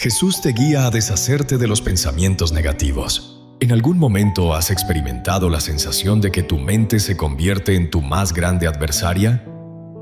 Jesús te guía a deshacerte de los pensamientos negativos. ¿En algún momento has experimentado la sensación de que tu mente se convierte en tu más grande adversaria?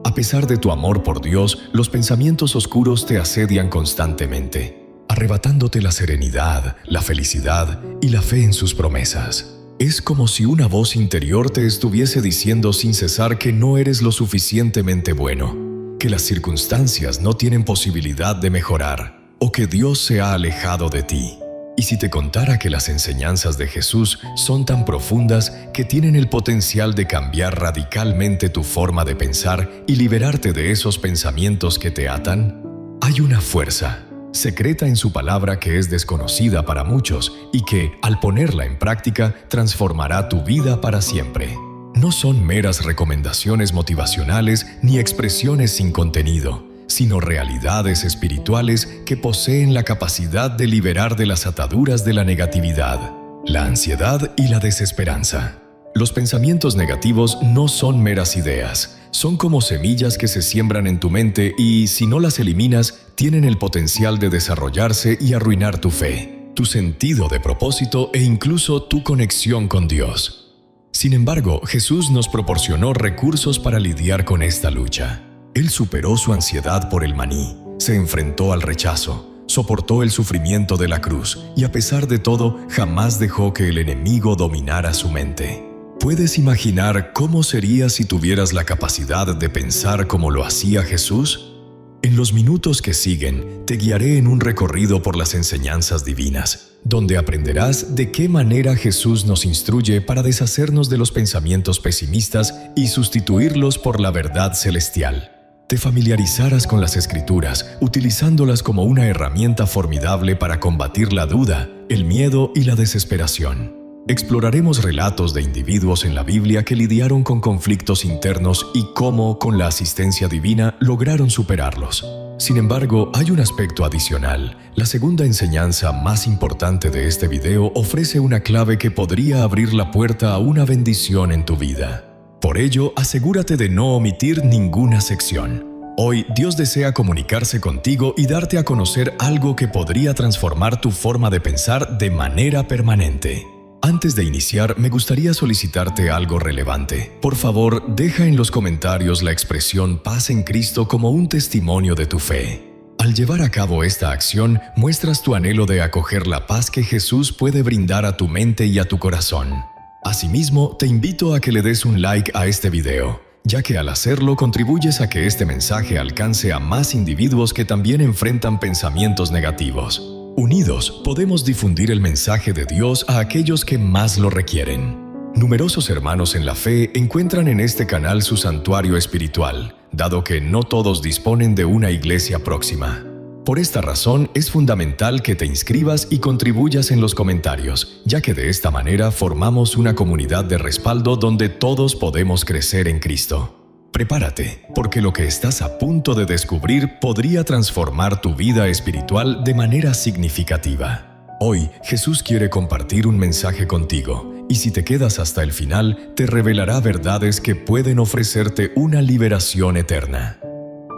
A pesar de tu amor por Dios, los pensamientos oscuros te asedian constantemente, arrebatándote la serenidad, la felicidad y la fe en sus promesas. Es como si una voz interior te estuviese diciendo sin cesar que no eres lo suficientemente bueno, que las circunstancias no tienen posibilidad de mejorar, o que Dios se ha alejado de ti. Y si te contara que las enseñanzas de Jesús son tan profundas que tienen el potencial de cambiar radicalmente tu forma de pensar y liberarte de esos pensamientos que te atan, hay una fuerza secreta en su palabra que es desconocida para muchos y que, al ponerla en práctica, transformará tu vida para siempre. No son meras recomendaciones motivacionales ni expresiones sin contenido, sino realidades espirituales que poseen la capacidad de liberar de las ataduras de la negatividad, la ansiedad y la desesperanza. Los pensamientos negativos no son meras ideas, son como semillas que se siembran en tu mente y, si no las eliminas, tienen el potencial de desarrollarse y arruinar tu fe, tu sentido de propósito e incluso tu conexión con Dios. Sin embargo, Jesús nos proporcionó recursos para lidiar con esta lucha. Él superó su ansiedad por el maní, se enfrentó al rechazo, soportó el sufrimiento de la cruz y, a pesar de todo, jamás dejó que el enemigo dominara su mente. ¿Puedes imaginar cómo sería si tuvieras la capacidad de pensar como lo hacía Jesús? En los minutos que siguen, te guiaré en un recorrido por las enseñanzas divinas, donde aprenderás de qué manera Jesús nos instruye para deshacernos de los pensamientos pesimistas y sustituirlos por la verdad celestial. Te familiarizarás con las Escrituras, utilizándolas como una herramienta formidable para combatir la duda, el miedo y la desesperación. Exploraremos relatos de individuos en la Biblia que lidiaron con conflictos internos y cómo, con la asistencia divina, lograron superarlos. Sin embargo, hay un aspecto adicional. La segunda enseñanza más importante de este video ofrece una clave que podría abrir la puerta a una bendición en tu vida. Por ello, asegúrate de no omitir ninguna sección. Hoy, Dios desea comunicarse contigo y darte a conocer algo que podría transformar tu forma de pensar de manera permanente. Antes de iniciar, me gustaría solicitarte algo relevante. Por favor, deja en los comentarios la expresión paz en Cristo como un testimonio de tu fe. Al llevar a cabo esta acción, muestras tu anhelo de acoger la paz que Jesús puede brindar a tu mente y a tu corazón. Asimismo, te invito a que le des un like a este video, ya que al hacerlo contribuyes a que este mensaje alcance a más individuos que también enfrentan pensamientos negativos. Unidos, podemos difundir el mensaje de Dios a aquellos que más lo requieren. Numerosos hermanos en la fe encuentran en este canal su santuario espiritual, dado que no todos disponen de una iglesia próxima. Por esta razón, es fundamental que te inscribas y contribuyas en los comentarios, ya que de esta manera formamos una comunidad de respaldo donde todos podemos crecer en Cristo. Prepárate, porque lo que estás a punto de descubrir podría transformar tu vida espiritual de manera significativa. Hoy, Jesús quiere compartir un mensaje contigo, y si te quedas hasta el final, te revelará verdades que pueden ofrecerte una liberación eterna.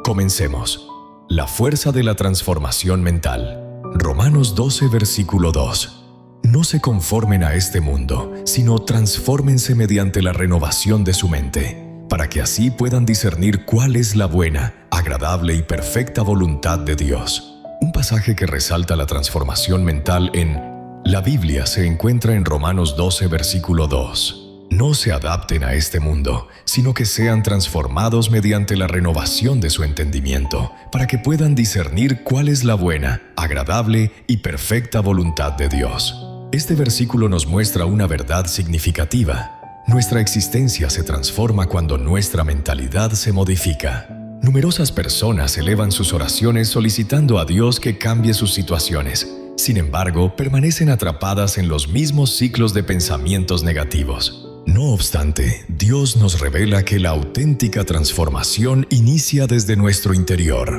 Comencemos. La fuerza de la transformación mental. Romanos 12, versículo 2. No se conformen a este mundo, sino transfórmense mediante la renovación de su mente, para que así puedan discernir cuál es la buena, agradable y perfecta voluntad de Dios. Un pasaje que resalta la transformación mental en la Biblia se encuentra en Romanos 12, versículo 2. No se adapten a este mundo, sino que sean transformados mediante la renovación de su entendimiento, para que puedan discernir cuál es la buena, agradable y perfecta voluntad de Dios. Este versículo nos muestra una verdad significativa. Nuestra existencia se transforma cuando nuestra mentalidad se modifica. Numerosas personas elevan sus oraciones solicitando a Dios que cambie sus situaciones. Sin embargo, permanecen atrapadas en los mismos ciclos de pensamientos negativos. No obstante, Dios nos revela que la auténtica transformación inicia desde nuestro interior.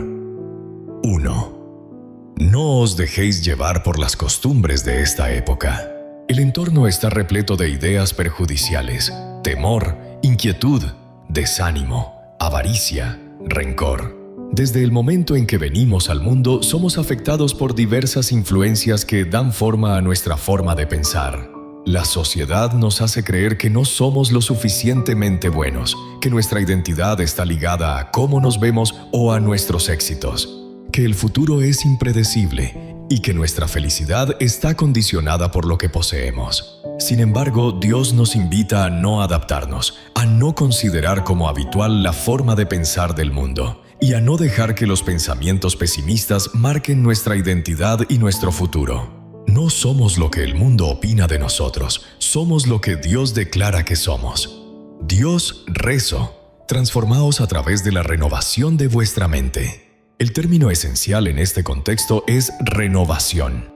1. No os dejéis llevar por las costumbres de esta época. El entorno está repleto de ideas perjudiciales, temor, inquietud, desánimo, avaricia, rencor. Desde el momento en que venimos al mundo, somos afectados por diversas influencias que dan forma a nuestra forma de pensar. La sociedad nos hace creer que no somos lo suficientemente buenos, que nuestra identidad está ligada a cómo nos vemos o a nuestros éxitos, que el futuro es impredecible y que nuestra felicidad está condicionada por lo que poseemos. Sin embargo, Dios nos invita a no adaptarnos, a no considerar como habitual la forma de pensar del mundo y a no dejar que los pensamientos pesimistas marquen nuestra identidad y nuestro futuro. No somos lo que el mundo opina de nosotros, somos lo que Dios declara que somos. Dios rezo, transformaos a través de la renovación de vuestra mente. El término esencial en este contexto es renovación.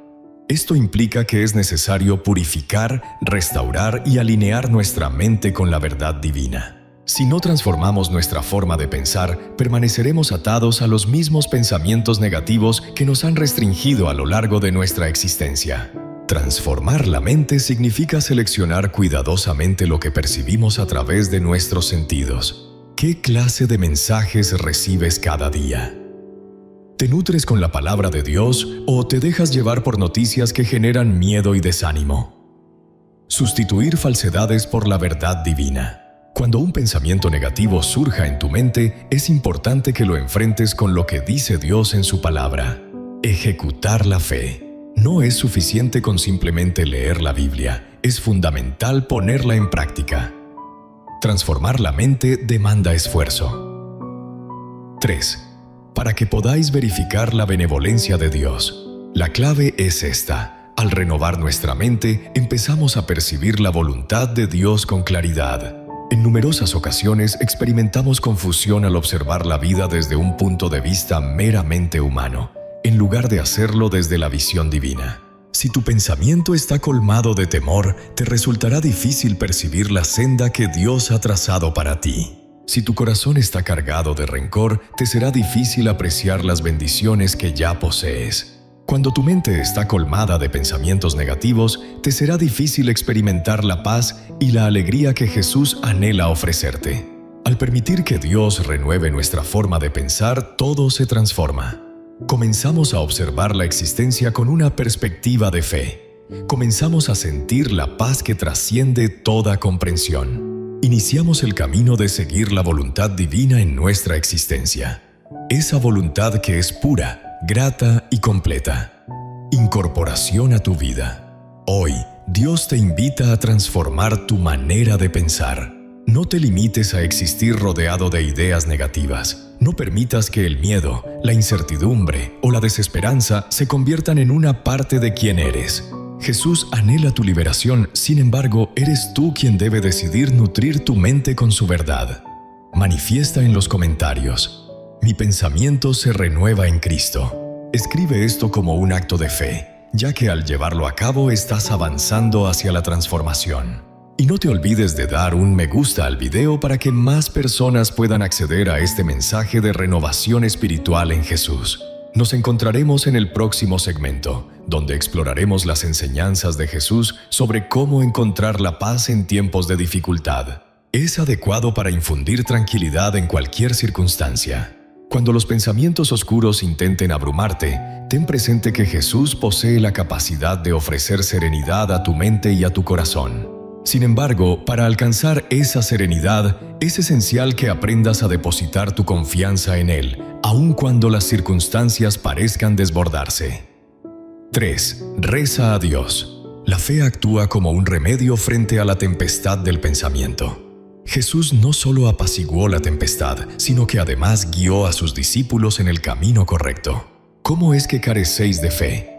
Esto implica que es necesario purificar, restaurar y alinear nuestra mente con la verdad divina. Si no transformamos nuestra forma de pensar, permaneceremos atados a los mismos pensamientos negativos que nos han restringido a lo largo de nuestra existencia. Transformar la mente significa seleccionar cuidadosamente lo que percibimos a través de nuestros sentidos. ¿Qué clase de mensajes recibes cada día? ¿Te nutres con la palabra de Dios o te dejas llevar por noticias que generan miedo y desánimo? Sustituir falsedades por la verdad divina. Cuando un pensamiento negativo surja en tu mente, es importante que lo enfrentes con lo que dice Dios en su palabra. Ejecutar la fe. No es suficiente con simplemente leer la Biblia, es fundamental ponerla en práctica. Transformar la mente demanda esfuerzo. 3. Para que podáis verificar la benevolencia de Dios. La clave es esta. Al renovar nuestra mente, empezamos a percibir la voluntad de Dios con claridad. En numerosas ocasiones experimentamos confusión al observar la vida desde un punto de vista meramente humano, en lugar de hacerlo desde la visión divina. Si tu pensamiento está colmado de temor, te resultará difícil percibir la senda que Dios ha trazado para ti. Si tu corazón está cargado de rencor, te será difícil apreciar las bendiciones que ya posees. Cuando tu mente está colmada de pensamientos negativos, te será difícil experimentar la paz y la alegría que Jesús anhela ofrecerte. Al permitir que Dios renueve nuestra forma de pensar, todo se transforma. Comenzamos a observar la existencia con una perspectiva de fe. Comenzamos a sentir la paz que trasciende toda comprensión. Iniciamos el camino de seguir la voluntad divina en nuestra existencia. Esa voluntad que es pura, grata y completa. Incorporación a tu vida. Hoy, Dios te invita a transformar tu manera de pensar. No te limites a existir rodeado de ideas negativas. No permitas que el miedo, la incertidumbre o la desesperanza se conviertan en una parte de quién eres. Jesús anhela tu liberación, sin embargo, eres tú quien debe decidir nutrir tu mente con su verdad. Manifiesta en los comentarios: mi pensamiento se renueva en Cristo. Escribe esto como un acto de fe, ya que al llevarlo a cabo estás avanzando hacia la transformación. Y no te olvides de dar un me gusta al video para que más personas puedan acceder a este mensaje de renovación espiritual en Jesús. Nos encontraremos en el próximo segmento, donde exploraremos las enseñanzas de Jesús sobre cómo encontrar la paz en tiempos de dificultad. Es adecuado para infundir tranquilidad en cualquier circunstancia. Cuando los pensamientos oscuros intenten abrumarte, ten presente que Jesús posee la capacidad de ofrecer serenidad a tu mente y a tu corazón. Sin embargo, para alcanzar esa serenidad, es esencial que aprendas a depositar tu confianza en Él, aun cuando las circunstancias parezcan desbordarse. 3. Reza a Dios. La fe actúa como un remedio frente a la tempestad del pensamiento. Jesús no solo apaciguó la tempestad, sino que además guió a sus discípulos en el camino correcto. ¿Cómo es que carecéis de fe?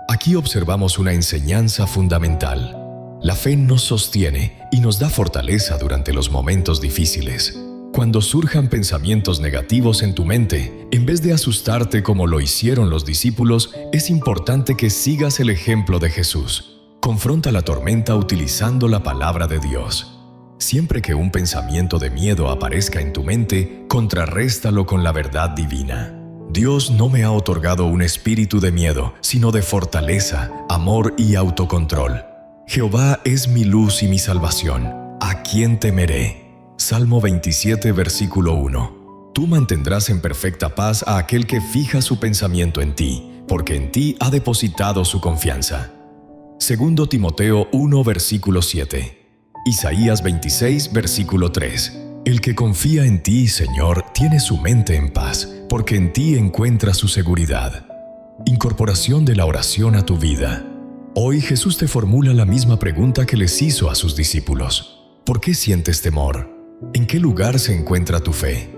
Aquí observamos una enseñanza fundamental. La fe nos sostiene y nos da fortaleza durante los momentos difíciles. Cuando surjan pensamientos negativos en tu mente, en vez de asustarte como lo hicieron los discípulos, es importante que sigas el ejemplo de Jesús. Confronta la tormenta utilizando la palabra de Dios. Siempre que un pensamiento de miedo aparezca en tu mente, contrarréstalo con la verdad divina. Dios no me ha otorgado un espíritu de miedo, sino de fortaleza, amor y autocontrol. Jehová es mi luz y mi salvación. ¿A quién temeré? Salmo 27, versículo 1. Tú mantendrás en perfecta paz a aquel que fija su pensamiento en ti, porque en ti ha depositado su confianza. 2 Timoteo 1, versículo 7. Isaías 26, versículo 3. El que confía en ti, Señor, tiene su mente en paz, porque en ti encuentra su seguridad. Incorporación de la oración a tu vida. Hoy Jesús te formula la misma pregunta que les hizo a sus discípulos. ¿Por qué sientes temor? ¿En qué lugar se encuentra tu fe?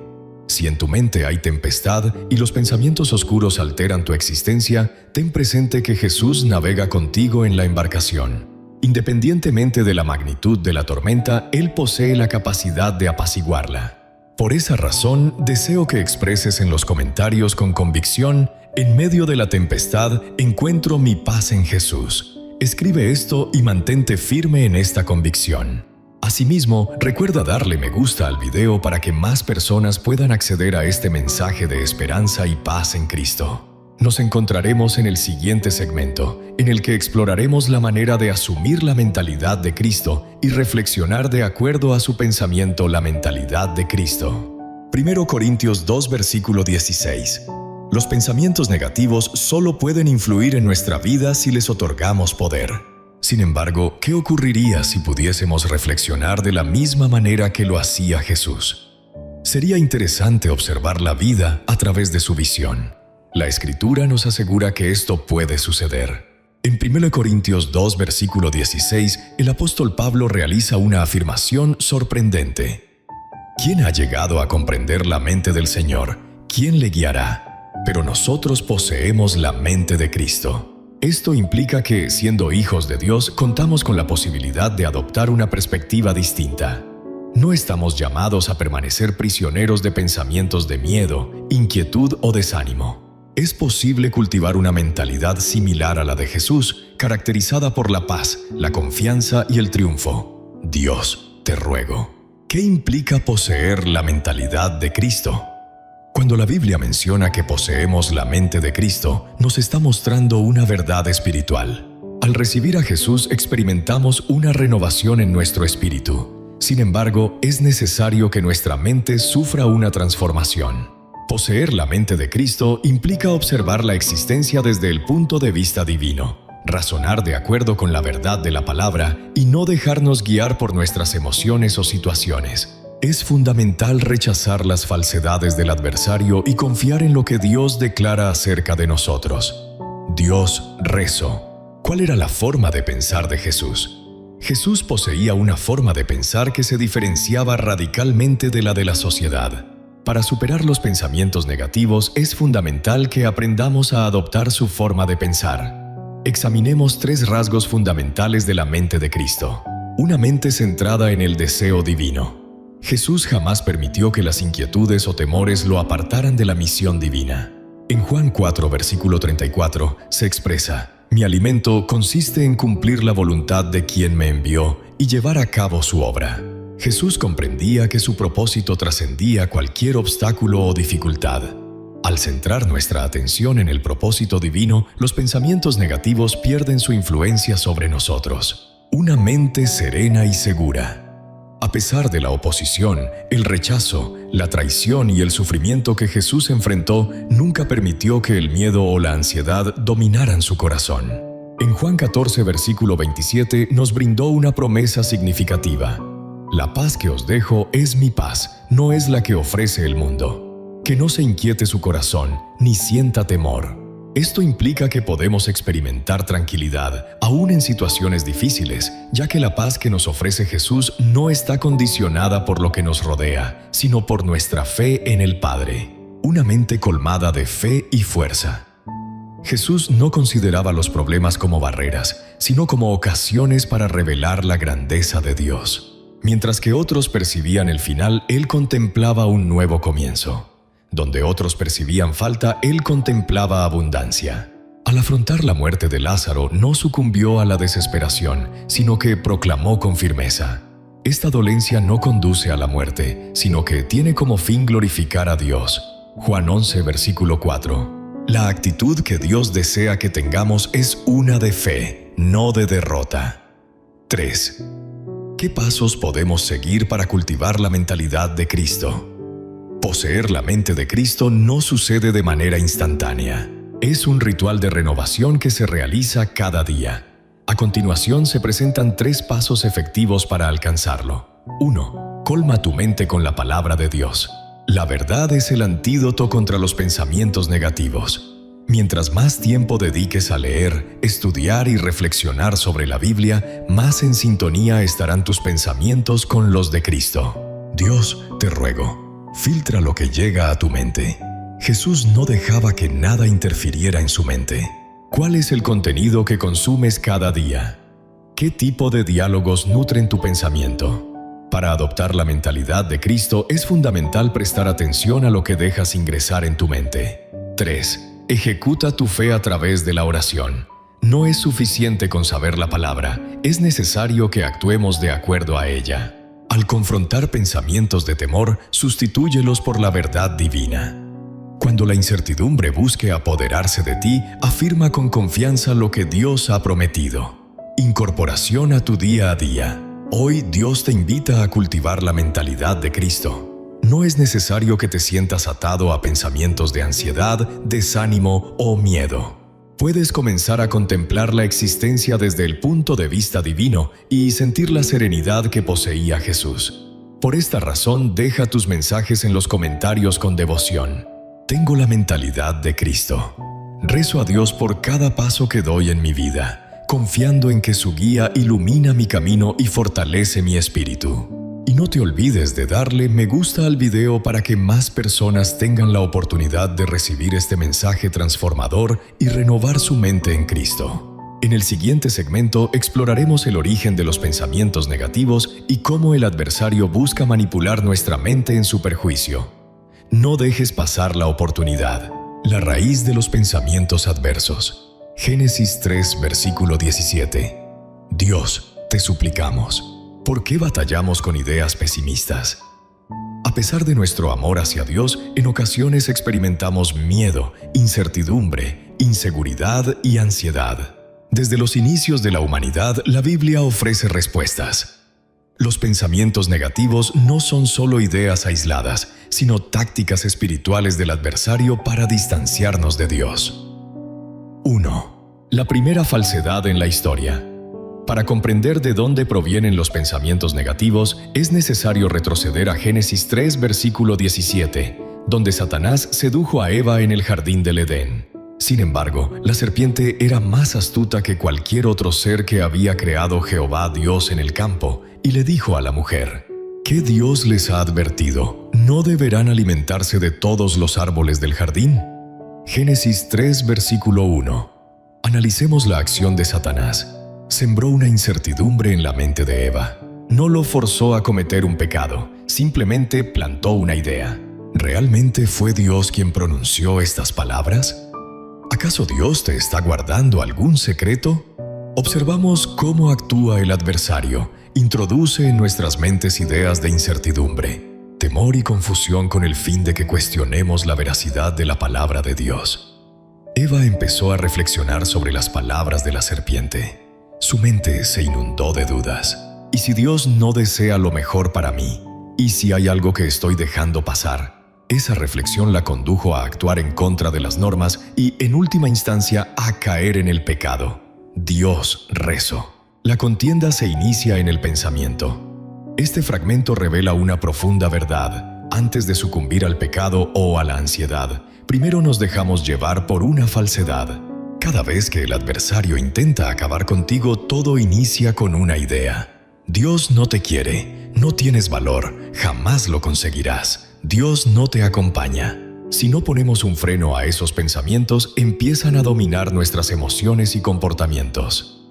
Si en tu mente hay tempestad y los pensamientos oscuros alteran tu existencia, ten presente que Jesús navega contigo en la embarcación. Independientemente de la magnitud de la tormenta, Él posee la capacidad de apaciguarla. Por esa razón, deseo que expreses en los comentarios con convicción: en medio de la tempestad, encuentro mi paz en Jesús. Escribe esto y mantente firme en esta convicción. Asimismo, recuerda darle me gusta al video para que más personas puedan acceder a este mensaje de esperanza y paz en Cristo. Nos encontraremos en el siguiente segmento, en el que exploraremos la manera de asumir la mentalidad de Cristo y reflexionar de acuerdo a su pensamiento la mentalidad de Cristo. 1 Corintios 2, versículo 16. Los pensamientos negativos solo pueden influir en nuestra vida si les otorgamos poder. Sin embargo, ¿qué ocurriría si pudiésemos reflexionar de la misma manera que lo hacía Jesús? Sería interesante observar la vida a través de su visión. La Escritura nos asegura que esto puede suceder. En 1 Corintios 2, versículo 16, el apóstol Pablo realiza una afirmación sorprendente. ¿Quién ha llegado a comprender la mente del Señor? ¿Quién le guiará? Pero nosotros poseemos la mente de Cristo. Esto implica que, siendo hijos de Dios, contamos con la posibilidad de adoptar una perspectiva distinta. No estamos llamados a permanecer prisioneros de pensamientos de miedo, inquietud o desánimo. Es posible cultivar una mentalidad similar a la de Jesús, caracterizada por la paz, la confianza y el triunfo. Dios, te ruego, ¿qué implica poseer la mentalidad de Cristo? Cuando la Biblia menciona que poseemos la mente de Cristo, nos está mostrando una verdad espiritual. Al recibir a Jesús experimentamos una renovación en nuestro espíritu. Sin embargo, es necesario que nuestra mente sufra una transformación. Poseer la mente de Cristo implica observar la existencia desde el punto de vista divino, razonar de acuerdo con la verdad de la palabra y no dejarnos guiar por nuestras emociones o situaciones. Es fundamental rechazar las falsedades del adversario y confiar en lo que Dios declara acerca de nosotros. Dios, rezo. ¿Cuál era la forma de pensar de Jesús? Jesús poseía una forma de pensar que se diferenciaba radicalmente de la de la sociedad. Para superar los pensamientos negativos es fundamental que aprendamos a adoptar su forma de pensar. Examinemos 3 rasgos fundamentales de la mente de Cristo. Una mente centrada en el deseo divino. Jesús jamás permitió que las inquietudes o temores lo apartaran de la misión divina. En Juan 4, versículo 34, se expresa: «Mi alimento consiste en cumplir la voluntad de quien me envió y llevar a cabo su obra». Jesús comprendía que su propósito trascendía cualquier obstáculo o dificultad. Al centrar nuestra atención en el propósito divino, los pensamientos negativos pierden su influencia sobre nosotros. Una mente serena y segura. A pesar de la oposición, el rechazo, la traición y el sufrimiento que Jesús enfrentó, nunca permitió que el miedo o la ansiedad dominaran su corazón. En Juan 14, versículo 27, nos brindó una promesa significativa. «La paz que os dejo es mi paz, no es la que ofrece el mundo. Que no se inquiete su corazón, ni sienta temor». Esto implica que podemos experimentar tranquilidad, aún en situaciones difíciles, ya que la paz que nos ofrece Jesús no está condicionada por lo que nos rodea, sino por nuestra fe en el Padre. Una mente colmada de fe y fuerza. Jesús no consideraba los problemas como barreras, sino como ocasiones para revelar la grandeza de Dios. Mientras que otros percibían el final, Él contemplaba un nuevo comienzo. Donde otros percibían falta, Él contemplaba abundancia. Al afrontar la muerte de Lázaro, no sucumbió a la desesperación, sino que proclamó con firmeza: «Esta dolencia no conduce a la muerte, sino que tiene como fin glorificar a Dios». Juan 11, versículo 4. La actitud que Dios desea que tengamos es una de fe, no de derrota. 3. ¿Qué pasos podemos seguir para cultivar la mentalidad de Cristo? Poseer la mente de Cristo no sucede de manera instantánea. Es un ritual de renovación que se realiza cada día. A continuación se presentan 3 pasos efectivos para alcanzarlo. 1. Colma tu mente con la palabra de Dios. La verdad es el antídoto contra los pensamientos negativos. Mientras más tiempo dediques a leer, estudiar y reflexionar sobre la Biblia, más en sintonía estarán tus pensamientos con los de Cristo. Dios, te ruego, filtra lo que llega a tu mente. Jesús no dejaba que nada interfiriera en su mente. ¿Cuál es el contenido que consumes cada día? ¿Qué tipo de diálogos nutren tu pensamiento? Para adoptar la mentalidad de Cristo es fundamental prestar atención a lo que dejas ingresar en tu mente. 3. Ejecuta tu fe a través de la oración. No es suficiente con saber la palabra, es necesario que actuemos de acuerdo a ella. Al confrontar pensamientos de temor, sustitúyelos por la verdad divina. Cuando la incertidumbre busque apoderarse de ti, afirma con confianza lo que Dios ha prometido. Incorporación a tu día a día. Hoy Dios te invita a cultivar la mentalidad de Cristo. No es necesario que te sientas atado a pensamientos de ansiedad, desánimo o miedo. Puedes comenzar a contemplar la existencia desde el punto de vista divino y sentir la serenidad que poseía Jesús. Por esta razón, deja tus mensajes en los comentarios con devoción. Tengo la mentalidad de Cristo. Rezo a Dios por cada paso que doy en mi vida, confiando en que su guía ilumina mi camino y fortalece mi espíritu. Y no te olvides de darle me gusta al video para que más personas tengan la oportunidad de recibir este mensaje transformador y renovar su mente en Cristo. En el siguiente segmento exploraremos el origen de los pensamientos negativos y cómo el adversario busca manipular nuestra mente en su perjuicio. No dejes pasar la oportunidad. La raíz de los pensamientos adversos. Génesis 3, versículo 17. Dios, te suplicamos. ¿Por qué batallamos con ideas pesimistas? A pesar de nuestro amor hacia Dios, en ocasiones experimentamos miedo, incertidumbre, inseguridad y ansiedad. Desde los inicios de la humanidad, la Biblia ofrece respuestas. Los pensamientos negativos no son solo ideas aisladas, sino tácticas espirituales del adversario para distanciarnos de Dios. 1. La primera falsedad en la historia. Para comprender de dónde provienen los pensamientos negativos, es necesario retroceder a Génesis 3, versículo 17, donde Satanás sedujo a Eva en el jardín del Edén. Sin embargo, la serpiente era más astuta que cualquier otro ser que había creado Jehová Dios en el campo, y le dijo a la mujer: ¿Qué Dios les ha advertido? ¿No deberán alimentarse de todos los árboles del jardín? Génesis 3, versículo 1. Analicemos la acción de Satanás. Sembró una incertidumbre en la mente de Eva. No lo forzó a cometer un pecado, simplemente plantó una idea. ¿Realmente fue Dios quien pronunció estas palabras? ¿Acaso Dios te está guardando algún secreto? Observamos cómo actúa el adversario. Introduce en nuestras mentes ideas de incertidumbre, temor y confusión con el fin de que cuestionemos la veracidad de la palabra de Dios. Eva empezó a reflexionar sobre las palabras de la serpiente. Su mente se inundó de dudas. ¿Y si Dios no desea lo mejor para mí? ¿Y si hay algo que estoy dejando pasar? Esa reflexión la condujo a actuar en contra de las normas y, en última instancia, a caer en el pecado. Dios, rezo. La contienda se inicia en el pensamiento. Este fragmento revela una profunda verdad. Antes de sucumbir al pecado o a la ansiedad, primero nos dejamos llevar por una falsedad. Cada vez que el adversario intenta acabar contigo, todo inicia con una idea. Dios no te quiere, no tienes valor, jamás lo conseguirás. Dios no te acompaña. Si no ponemos un freno a esos pensamientos, empiezan a dominar nuestras emociones y comportamientos.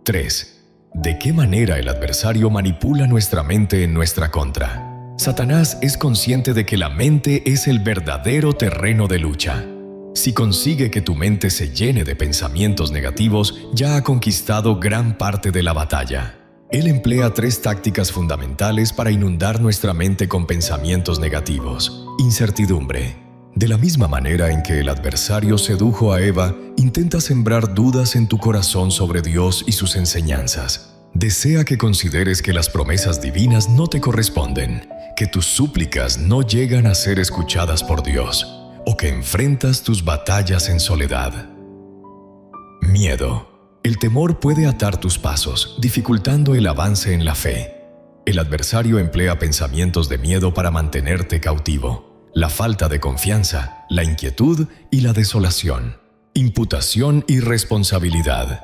3. ¿De qué manera el adversario manipula nuestra mente en nuestra contra? Satanás es consciente de que la mente es el verdadero terreno de lucha. Si consigue que tu mente se llene de pensamientos negativos, ya ha conquistado gran parte de la batalla. Él emplea 3 tácticas fundamentales para inundar nuestra mente con pensamientos negativos. Incertidumbre. De la misma manera en que el adversario sedujo a Eva, intenta sembrar dudas en tu corazón sobre Dios y sus enseñanzas. Desea que consideres que las promesas divinas no te corresponden, que tus súplicas no llegan a ser escuchadas por Dios o que enfrentas tus batallas en soledad. Miedo. El temor puede atar tus pasos, dificultando el avance en la fe. El adversario emplea pensamientos de miedo para mantenerte cautivo. La falta de confianza, la inquietud y la desolación. Imputación y responsabilidad.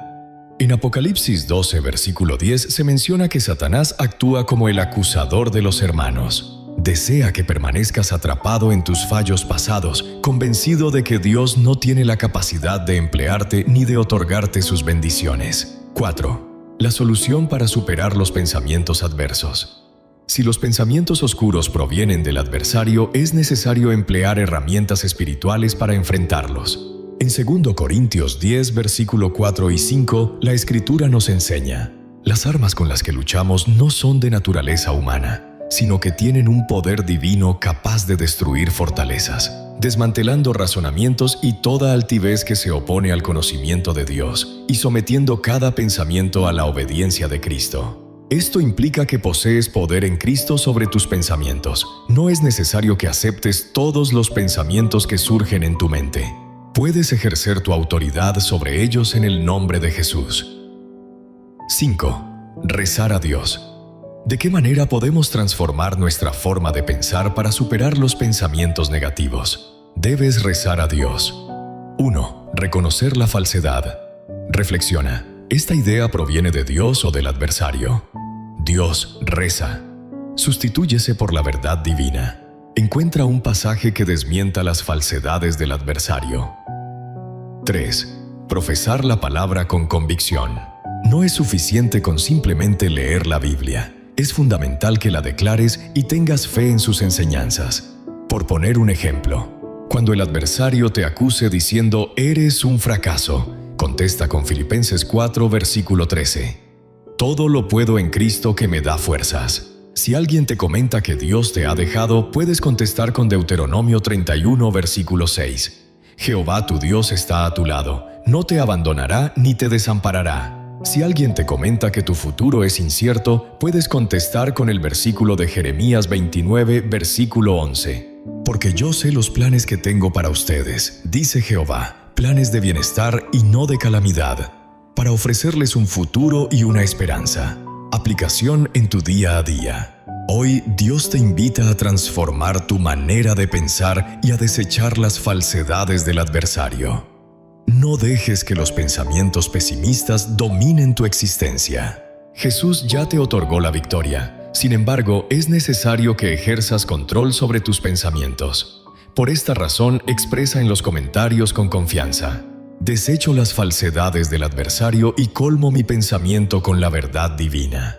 En Apocalipsis 12, versículo 10, se menciona que Satanás actúa como el acusador de los hermanos. Desea que permanezcas atrapado en tus fallos pasados, convencido de que Dios no tiene la capacidad de emplearte ni de otorgarte sus bendiciones. 4. La solución para superar los pensamientos adversos. Si los pensamientos oscuros provienen del adversario, es necesario emplear herramientas espirituales para enfrentarlos. En 2 Corintios 10, versículo 4 y 5, la Escritura nos enseña: las armas con las que luchamos no son de naturaleza humana, sino que tienen un poder divino capaz de destruir fortalezas, desmantelando razonamientos y toda altivez que se opone al conocimiento de Dios, y sometiendo cada pensamiento a la obediencia de Cristo. Esto implica que posees poder en Cristo sobre tus pensamientos. No es necesario que aceptes todos los pensamientos que surgen en tu mente. Puedes ejercer tu autoridad sobre ellos en el nombre de Jesús. 5. Rezar a Dios. ¿De qué manera podemos transformar nuestra forma de pensar para superar los pensamientos negativos? Debes rezar a Dios. 1. Reconocer la falsedad. Reflexiona. ¿Esta idea proviene de Dios o del adversario? Dios, reza. Sustitúyese por la verdad divina. Encuentra un pasaje que desmienta las falsedades del adversario. 3. Profesar la palabra con convicción. No es suficiente con simplemente leer la Biblia. Es fundamental que la declares y tengas fe en sus enseñanzas. Por poner un ejemplo, cuando el adversario te acuse diciendo «eres un fracaso», contesta con Filipenses 4, versículo 13. «Todo lo puedo en Cristo que me da fuerzas». Si alguien te comenta que Dios te ha dejado, puedes contestar con Deuteronomio 31, versículo 6. «Jehová tu Dios está a tu lado, no te abandonará ni te desamparará». Si alguien te comenta que tu futuro es incierto, puedes contestar con el versículo de Jeremías 29, versículo 11. «Porque yo sé los planes que tengo para ustedes, dice Jehová, planes de bienestar y no de calamidad, para ofrecerles un futuro y una esperanza». Aplicación en tu día a día. Hoy Dios te invita a transformar tu manera de pensar y a desechar las falsedades del adversario. No dejes que los pensamientos pesimistas dominen tu existencia. Jesús ya te otorgó la victoria. Sin embargo, es necesario que ejerzas control sobre tus pensamientos. Por esta razón, expresa en los comentarios con confianza: «Desecho las falsedades del adversario y colmo mi pensamiento con la verdad divina».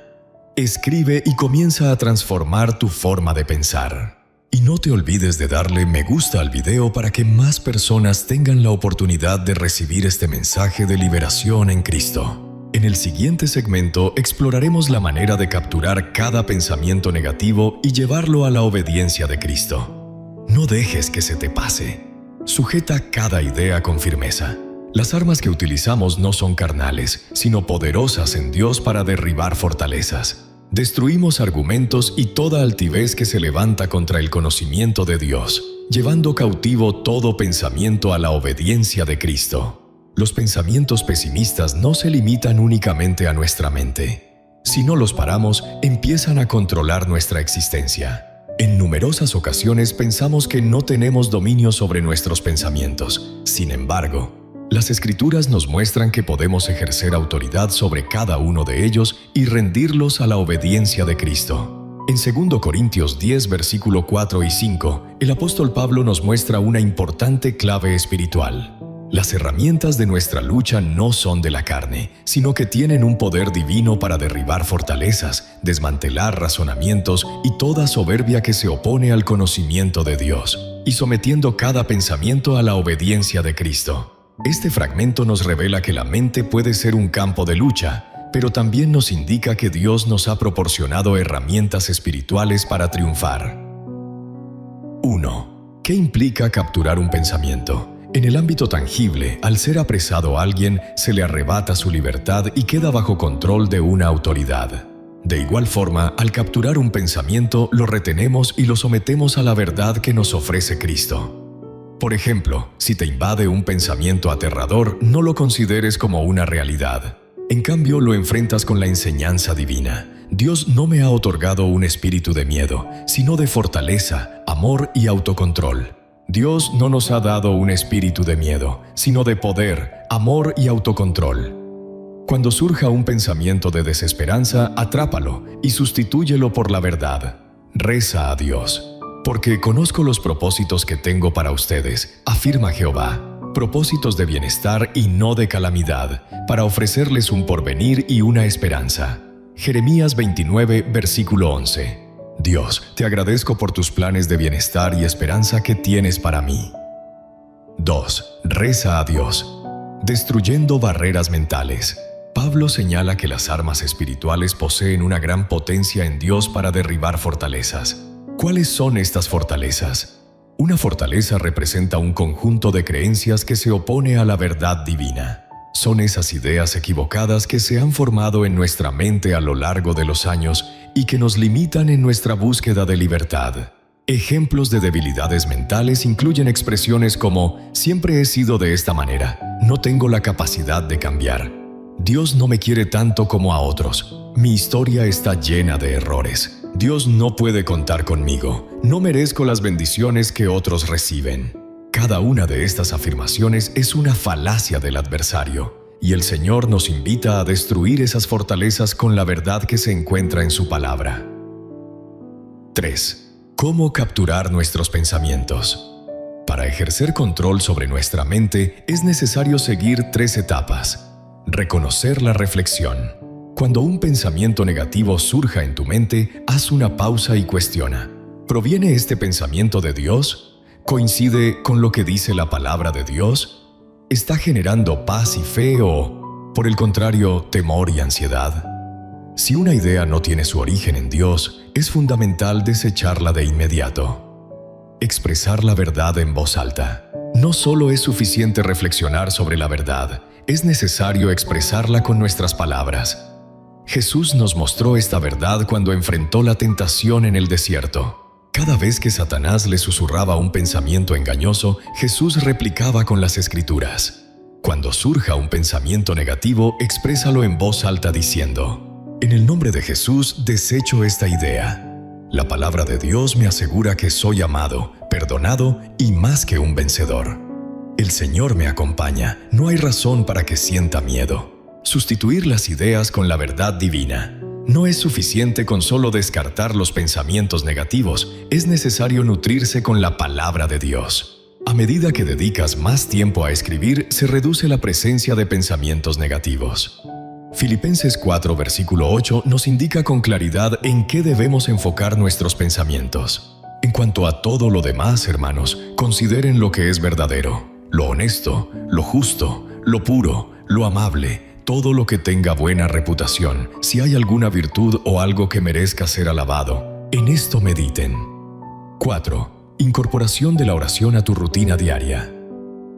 Escribe y comienza a transformar tu forma de pensar. Y no te olvides de darle me gusta al video para que más personas tengan la oportunidad de recibir este mensaje de liberación en Cristo. En el siguiente segmento exploraremos la manera de capturar cada pensamiento negativo y llevarlo a la obediencia de Cristo. No dejes que se te pase. Sujeta cada idea con firmeza. Las armas que utilizamos no son carnales, sino poderosas en Dios para derribar fortalezas. Destruimos argumentos y toda altivez que se levanta contra el conocimiento de Dios, llevando cautivo todo pensamiento a la obediencia de Cristo. Los pensamientos pesimistas no se limitan únicamente a nuestra mente. Si no los paramos, empiezan a controlar nuestra existencia. En numerosas ocasiones pensamos que no tenemos dominio sobre nuestros pensamientos. Sin embargo, las Escrituras nos muestran que podemos ejercer autoridad sobre cada uno de ellos y rendirlos a la obediencia de Cristo. En 2 Corintios 10, versículo 4 y 5, el apóstol Pablo nos muestra una importante clave espiritual. Las herramientas de nuestra lucha no son de la carne, sino que tienen un poder divino para derribar fortalezas, desmantelar razonamientos y toda soberbia que se opone al conocimiento de Dios, y sometiendo cada pensamiento a la obediencia de Cristo. Este fragmento nos revela que la mente puede ser un campo de lucha, pero también nos indica que Dios nos ha proporcionado herramientas espirituales para triunfar. 1. ¿Qué implica capturar un pensamiento? En el ámbito tangible, al ser apresado a alguien, se le arrebata su libertad y queda bajo control de una autoridad. De igual forma, al capturar un pensamiento, lo retenemos y lo sometemos a la verdad que nos ofrece Cristo. Por ejemplo, si te invade un pensamiento aterrador, no lo consideres como una realidad. En cambio, lo enfrentas con la enseñanza divina. Dios no me ha otorgado un espíritu de miedo, sino de fortaleza, amor y autocontrol. Dios no nos ha dado un espíritu de miedo, sino de poder, amor y autocontrol. Cuando surja un pensamiento de desesperanza, atrápalo y sustitúyelo por la verdad. Reza a Dios. Porque conozco los propósitos que tengo para ustedes, afirma Jehová. Propósitos de bienestar y no de calamidad, para ofrecerles un porvenir y una esperanza. Jeremías 29, versículo 11. Dios, te agradezco por tus planes de bienestar y esperanza que tienes para mí. 2. Reza a Dios. Destruyendo barreras mentales. Pablo señala que las armas espirituales poseen una gran potencia en Dios para derribar fortalezas. ¿Cuáles son estas fortalezas? Una fortaleza representa un conjunto de creencias que se opone a la verdad divina. Son esas ideas equivocadas que se han formado en nuestra mente a lo largo de los años y que nos limitan en nuestra búsqueda de libertad. Ejemplos de debilidades mentales incluyen expresiones como «siempre he sido de esta manera», «no tengo la capacidad de cambiar», «Dios no me quiere tanto como a otros», «mi historia está llena de errores», «Dios no puede contar conmigo», «no merezco las bendiciones que otros reciben». Cada una de estas afirmaciones es una falacia del adversario, y el Señor nos invita a destruir esas fortalezas con la verdad que se encuentra en su palabra. 3. ¿Cómo capturar nuestros pensamientos? Para ejercer control sobre nuestra mente es necesario seguir 3 etapas. Reconocer la reflexión. Cuando un pensamiento negativo surja en tu mente, haz una pausa y cuestiona. ¿Proviene este pensamiento de Dios? ¿Coincide con lo que dice la palabra de Dios? ¿Está generando paz y fe o, por el contrario, temor y ansiedad? Si una idea no tiene su origen en Dios, es fundamental desecharla de inmediato. Expresar la verdad en voz alta. No solo es suficiente reflexionar sobre la verdad, es necesario expresarla con nuestras palabras. Jesús nos mostró esta verdad cuando enfrentó la tentación en el desierto. Cada vez que Satanás le susurraba un pensamiento engañoso, Jesús replicaba con las Escrituras. Cuando surja un pensamiento negativo, exprésalo en voz alta diciendo: «En el nombre de Jesús, desecho esta idea. La palabra de Dios me asegura que soy amado, perdonado y más que un vencedor. El Señor me acompaña, no hay razón para que sienta miedo». Sustituir las ideas con la verdad divina. No es suficiente con solo descartar los pensamientos negativos, es necesario nutrirse con la palabra de Dios. A medida que dedicas más tiempo a escribir, se reduce la presencia de pensamientos negativos. Filipenses 4, versículo 8 nos indica con claridad en qué debemos enfocar nuestros pensamientos. En cuanto a todo lo demás, hermanos, consideren lo que es verdadero, lo honesto, lo justo, lo puro, lo amable, todo lo que tenga buena reputación, si hay alguna virtud o algo que merezca ser alabado, en esto mediten. 4. Incorporación de la oración a tu rutina diaria.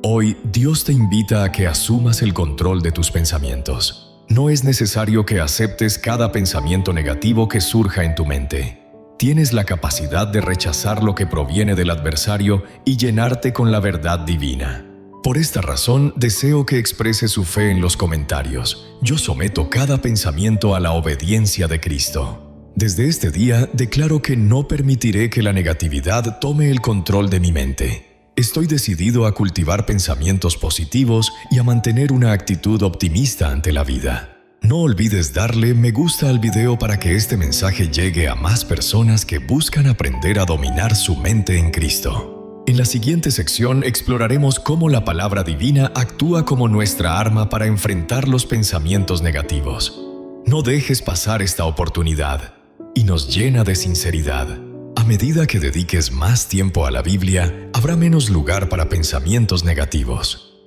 Hoy, Dios te invita a que asumas el control de tus pensamientos. No es necesario que aceptes cada pensamiento negativo que surja en tu mente. Tienes la capacidad de rechazar lo que proviene del adversario y llenarte con la verdad divina. Por esta razón, deseo que exprese su fe en los comentarios. Yo someto cada pensamiento a la obediencia de Cristo. Desde este día, declaro que no permitiré que la negatividad tome el control de mi mente. Estoy decidido a cultivar pensamientos positivos y a mantener una actitud optimista ante la vida. No olvides darle me gusta al video para que este mensaje llegue a más personas que buscan aprender a dominar su mente en Cristo. En la siguiente sección exploraremos cómo la palabra divina actúa como nuestra arma para enfrentar los pensamientos negativos. No dejes pasar esta oportunidad y nos llena de sinceridad. A medida que dediques más tiempo a la Biblia, habrá menos lugar para pensamientos negativos.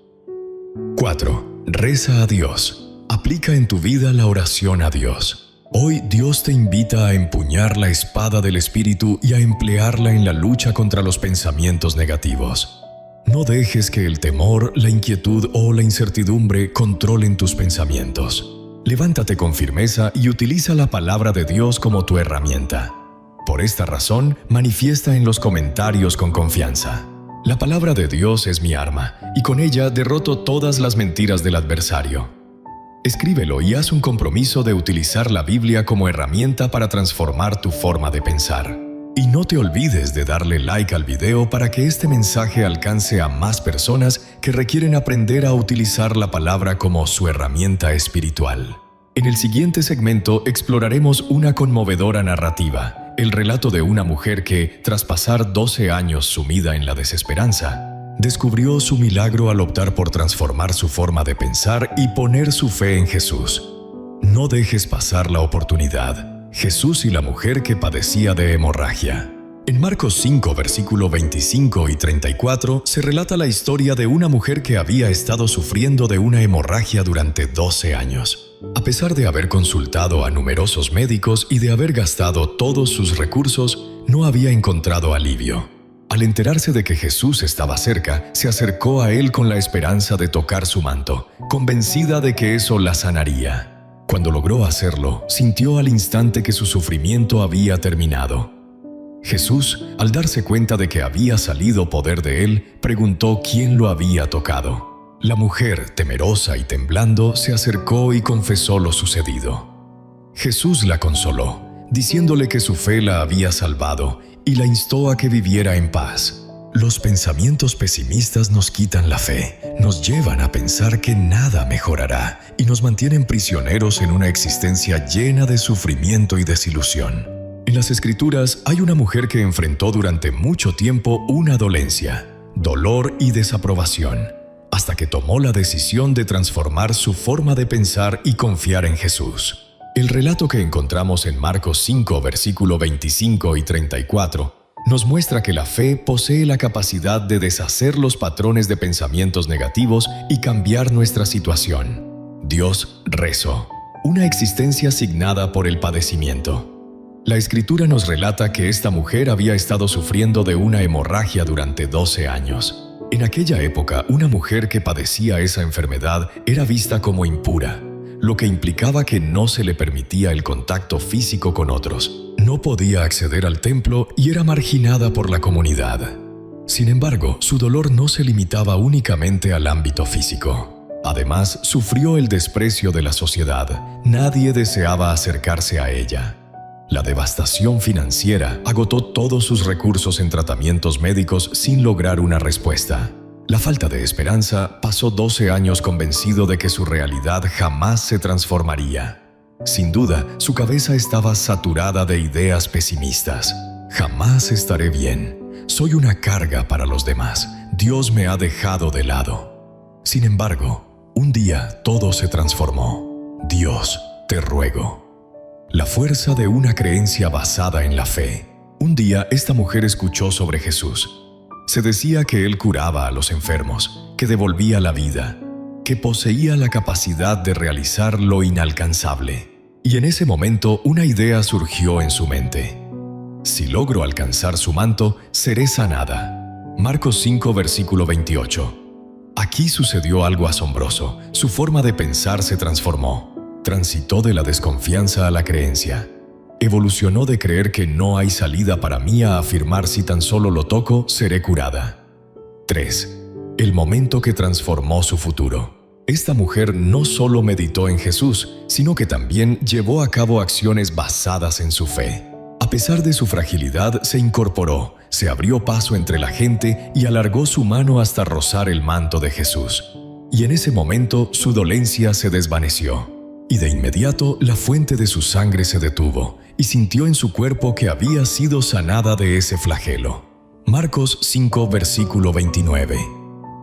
4. Reza a Dios. Aplica en tu vida la oración a Dios. Hoy Dios te invita a empuñar la espada del Espíritu y a emplearla en la lucha contra los pensamientos negativos. No dejes que el temor, la inquietud o la incertidumbre controlen tus pensamientos. Levántate con firmeza y utiliza la palabra de Dios como tu herramienta. Por esta razón, manifiesta en los comentarios con confianza: la palabra de Dios es mi arma, y con ella derroto todas las mentiras del adversario. Escríbelo y haz un compromiso de utilizar la Biblia como herramienta para transformar tu forma de pensar. Y no te olvides de darle like al video para que este mensaje alcance a más personas que requieren aprender a utilizar la palabra como su herramienta espiritual. En el siguiente segmento exploraremos una conmovedora narrativa, el relato de una mujer que, tras pasar 12 años sumida en la desesperanza, descubrió su milagro al optar por transformar su forma de pensar y poner su fe en Jesús. No dejes pasar la oportunidad. Jesús y la mujer que padecía de hemorragia. En Marcos 5, versículo 25 y 34, se relata la historia de una mujer que había estado sufriendo de una hemorragia durante 12 años. A pesar de haber consultado a numerosos médicos y de haber gastado todos sus recursos, no había encontrado alivio. Al enterarse de que Jesús estaba cerca, se acercó a él con la esperanza de tocar su manto, convencida de que eso la sanaría. Cuando logró hacerlo, sintió al instante que su sufrimiento había terminado. Jesús, al darse cuenta de que había salido poder de él, preguntó quién lo había tocado. La mujer, temerosa y temblando, se acercó y confesó lo sucedido. Jesús la consoló, diciéndole que su fe la había salvado y la instó a que viviera en paz. Los pensamientos pesimistas nos quitan la fe, nos llevan a pensar que nada mejorará y nos mantienen prisioneros en una existencia llena de sufrimiento y desilusión. En las Escrituras hay una mujer que enfrentó durante mucho tiempo una dolencia, dolor y desaprobación, hasta que tomó la decisión de transformar su forma de pensar y confiar en Jesús. El relato que encontramos en Marcos 5, versículo 25 y 34, nos muestra que la fe posee la capacidad de deshacer los patrones de pensamientos negativos y cambiar nuestra situación. Dios rezó, una existencia asignada por el padecimiento. La Escritura nos relata que esta mujer había estado sufriendo de una hemorragia durante 12 años. En aquella época, una mujer que padecía esa enfermedad era vista como impura, lo que implicaba que no se le permitía el contacto físico con otros. No podía acceder al templo y era marginada por la comunidad. Sin embargo, su dolor no se limitaba únicamente al ámbito físico. Además, sufrió el desprecio de la sociedad. Nadie deseaba acercarse a ella. La devastación financiera agotó todos sus recursos en tratamientos médicos sin lograr una respuesta. La falta de esperanza pasó 12 años convencido de que su realidad jamás se transformaría. Sin duda, su cabeza estaba saturada de ideas pesimistas. Jamás estaré bien. Soy una carga para los demás. Dios me ha dejado de lado. Sin embargo, un día todo se transformó. Dios, te ruego. La fuerza de una creencia basada en la fe. Un día esta mujer escuchó sobre Jesús. Se decía que él curaba a los enfermos, que devolvía la vida, que poseía la capacidad de realizar lo inalcanzable. Y en ese momento una idea surgió en su mente. Si logro alcanzar su manto, seré sanada. Marcos 5, versículo 28. Aquí sucedió algo asombroso. Su forma de pensar se transformó. Transitó de la desconfianza a la creencia. Evolucionó de creer que no hay salida para mí a afirmar si tan solo lo toco, seré curada. 3. El momento que transformó su futuro. Esta mujer no solo meditó en Jesús, sino que también llevó a cabo acciones basadas en su fe. A pesar de su fragilidad, se incorporó, se abrió paso entre la gente y alargó su mano hasta rozar el manto de Jesús. Y en ese momento su dolencia se desvaneció. Y de inmediato la fuente de su sangre se detuvo y sintió en su cuerpo que había sido sanada de ese flagelo. Marcos 5, versículo 29.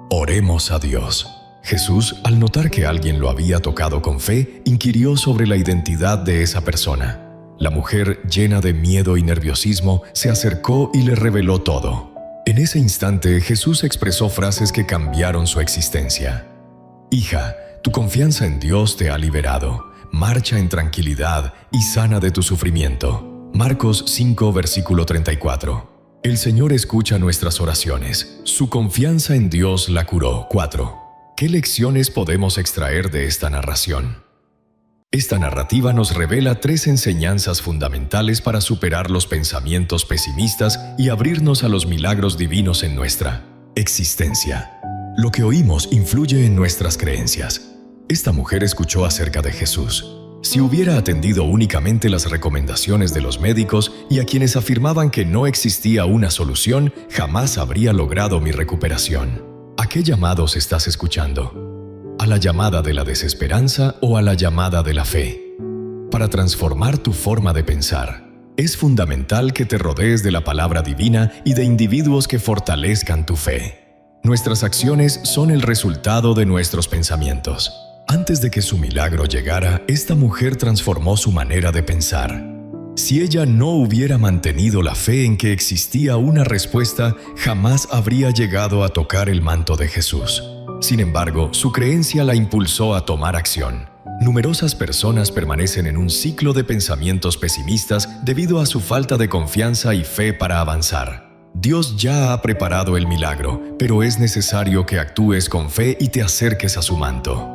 Oremos a Dios. Jesús, al notar que alguien lo había tocado con fe, inquirió sobre la identidad de esa persona. La mujer, llena de miedo y nerviosismo, se acercó y le reveló todo. En ese instante, Jesús expresó frases que cambiaron su existencia. Hija, tu confianza en Dios te ha liberado. Marcha en tranquilidad y sana de tu sufrimiento. Marcos 5, versículo 34. El Señor escucha nuestras oraciones. Su confianza en Dios la curó. 4. ¿Qué lecciones podemos extraer de esta narración? Esta narrativa nos revela 3 enseñanzas fundamentales para superar los pensamientos pesimistas y abrirnos a los milagros divinos en nuestra existencia. Lo que oímos influye en nuestras creencias. Esta mujer escuchó acerca de Jesús. Si hubiera atendido únicamente las recomendaciones de los médicos y a quienes afirmaban que no existía una solución, jamás habría logrado mi recuperación. ¿A qué llamados estás escuchando? ¿A la llamada de la desesperanza o a la llamada de la fe? Para transformar tu forma de pensar, es fundamental que te rodees de la palabra divina y de individuos que fortalezcan tu fe. Nuestras acciones son el resultado de nuestros pensamientos. Antes de que su milagro llegara, esta mujer transformó su manera de pensar. Si ella no hubiera mantenido la fe en que existía una respuesta, jamás habría llegado a tocar el manto de Jesús. Sin embargo, su creencia la impulsó a tomar acción. Numerosas personas permanecen en un ciclo de pensamientos pesimistas debido a su falta de confianza y fe para avanzar. Dios ya ha preparado el milagro, pero es necesario que actúes con fe y te acerques a su manto.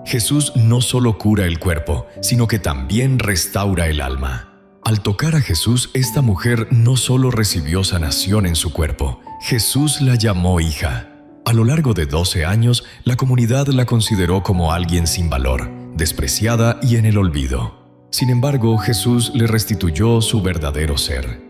Jesús no solo cura el cuerpo, sino que también restaura el alma. Al tocar a Jesús, esta mujer no solo recibió sanación en su cuerpo, Jesús la llamó hija. A lo largo de 12 años, la comunidad la consideró como alguien sin valor, despreciada y en el olvido. Sin embargo, Jesús le restituyó su verdadero ser.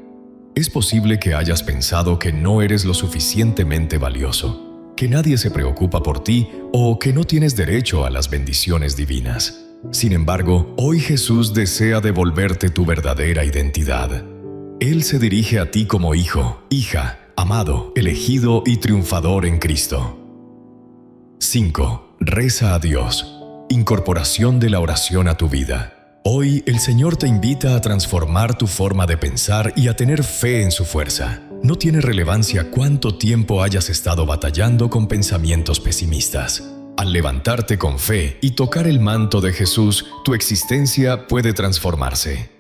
Es posible que hayas pensado que no eres lo suficientemente valioso, que nadie se preocupa por ti o que no tienes derecho a las bendiciones divinas. Sin embargo, hoy Jesús desea devolverte tu verdadera identidad. Él se dirige a ti como hijo, hija, amado, elegido y triunfador en Cristo. 5. Reza a Dios. Incorporación de la oración a tu vida. Hoy el Señor te invita a transformar tu forma de pensar y a tener fe en su fuerza. No tiene relevancia cuánto tiempo hayas estado batallando con pensamientos pesimistas. Al levantarte con fe y tocar el manto de Jesús, tu existencia puede transformarse.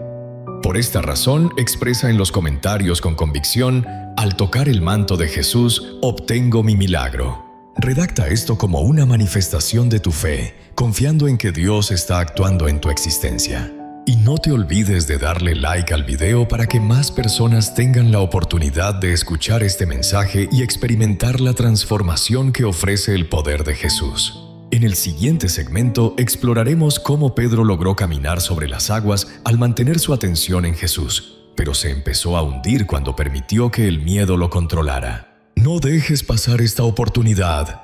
Por esta razón, expresa en los comentarios con convicción: al tocar el manto de Jesús, obtengo mi milagro. Redacta esto como una manifestación de tu fe, confiando en que Dios está actuando en tu existencia. Y no te olvides de darle like al video para que más personas tengan la oportunidad de escuchar este mensaje y experimentar la transformación que ofrece el poder de Jesús. En el siguiente segmento exploraremos cómo Pedro logró caminar sobre las aguas al mantener su atención en Jesús, pero se empezó a hundir cuando permitió que el miedo lo controlara. No dejes pasar esta oportunidad.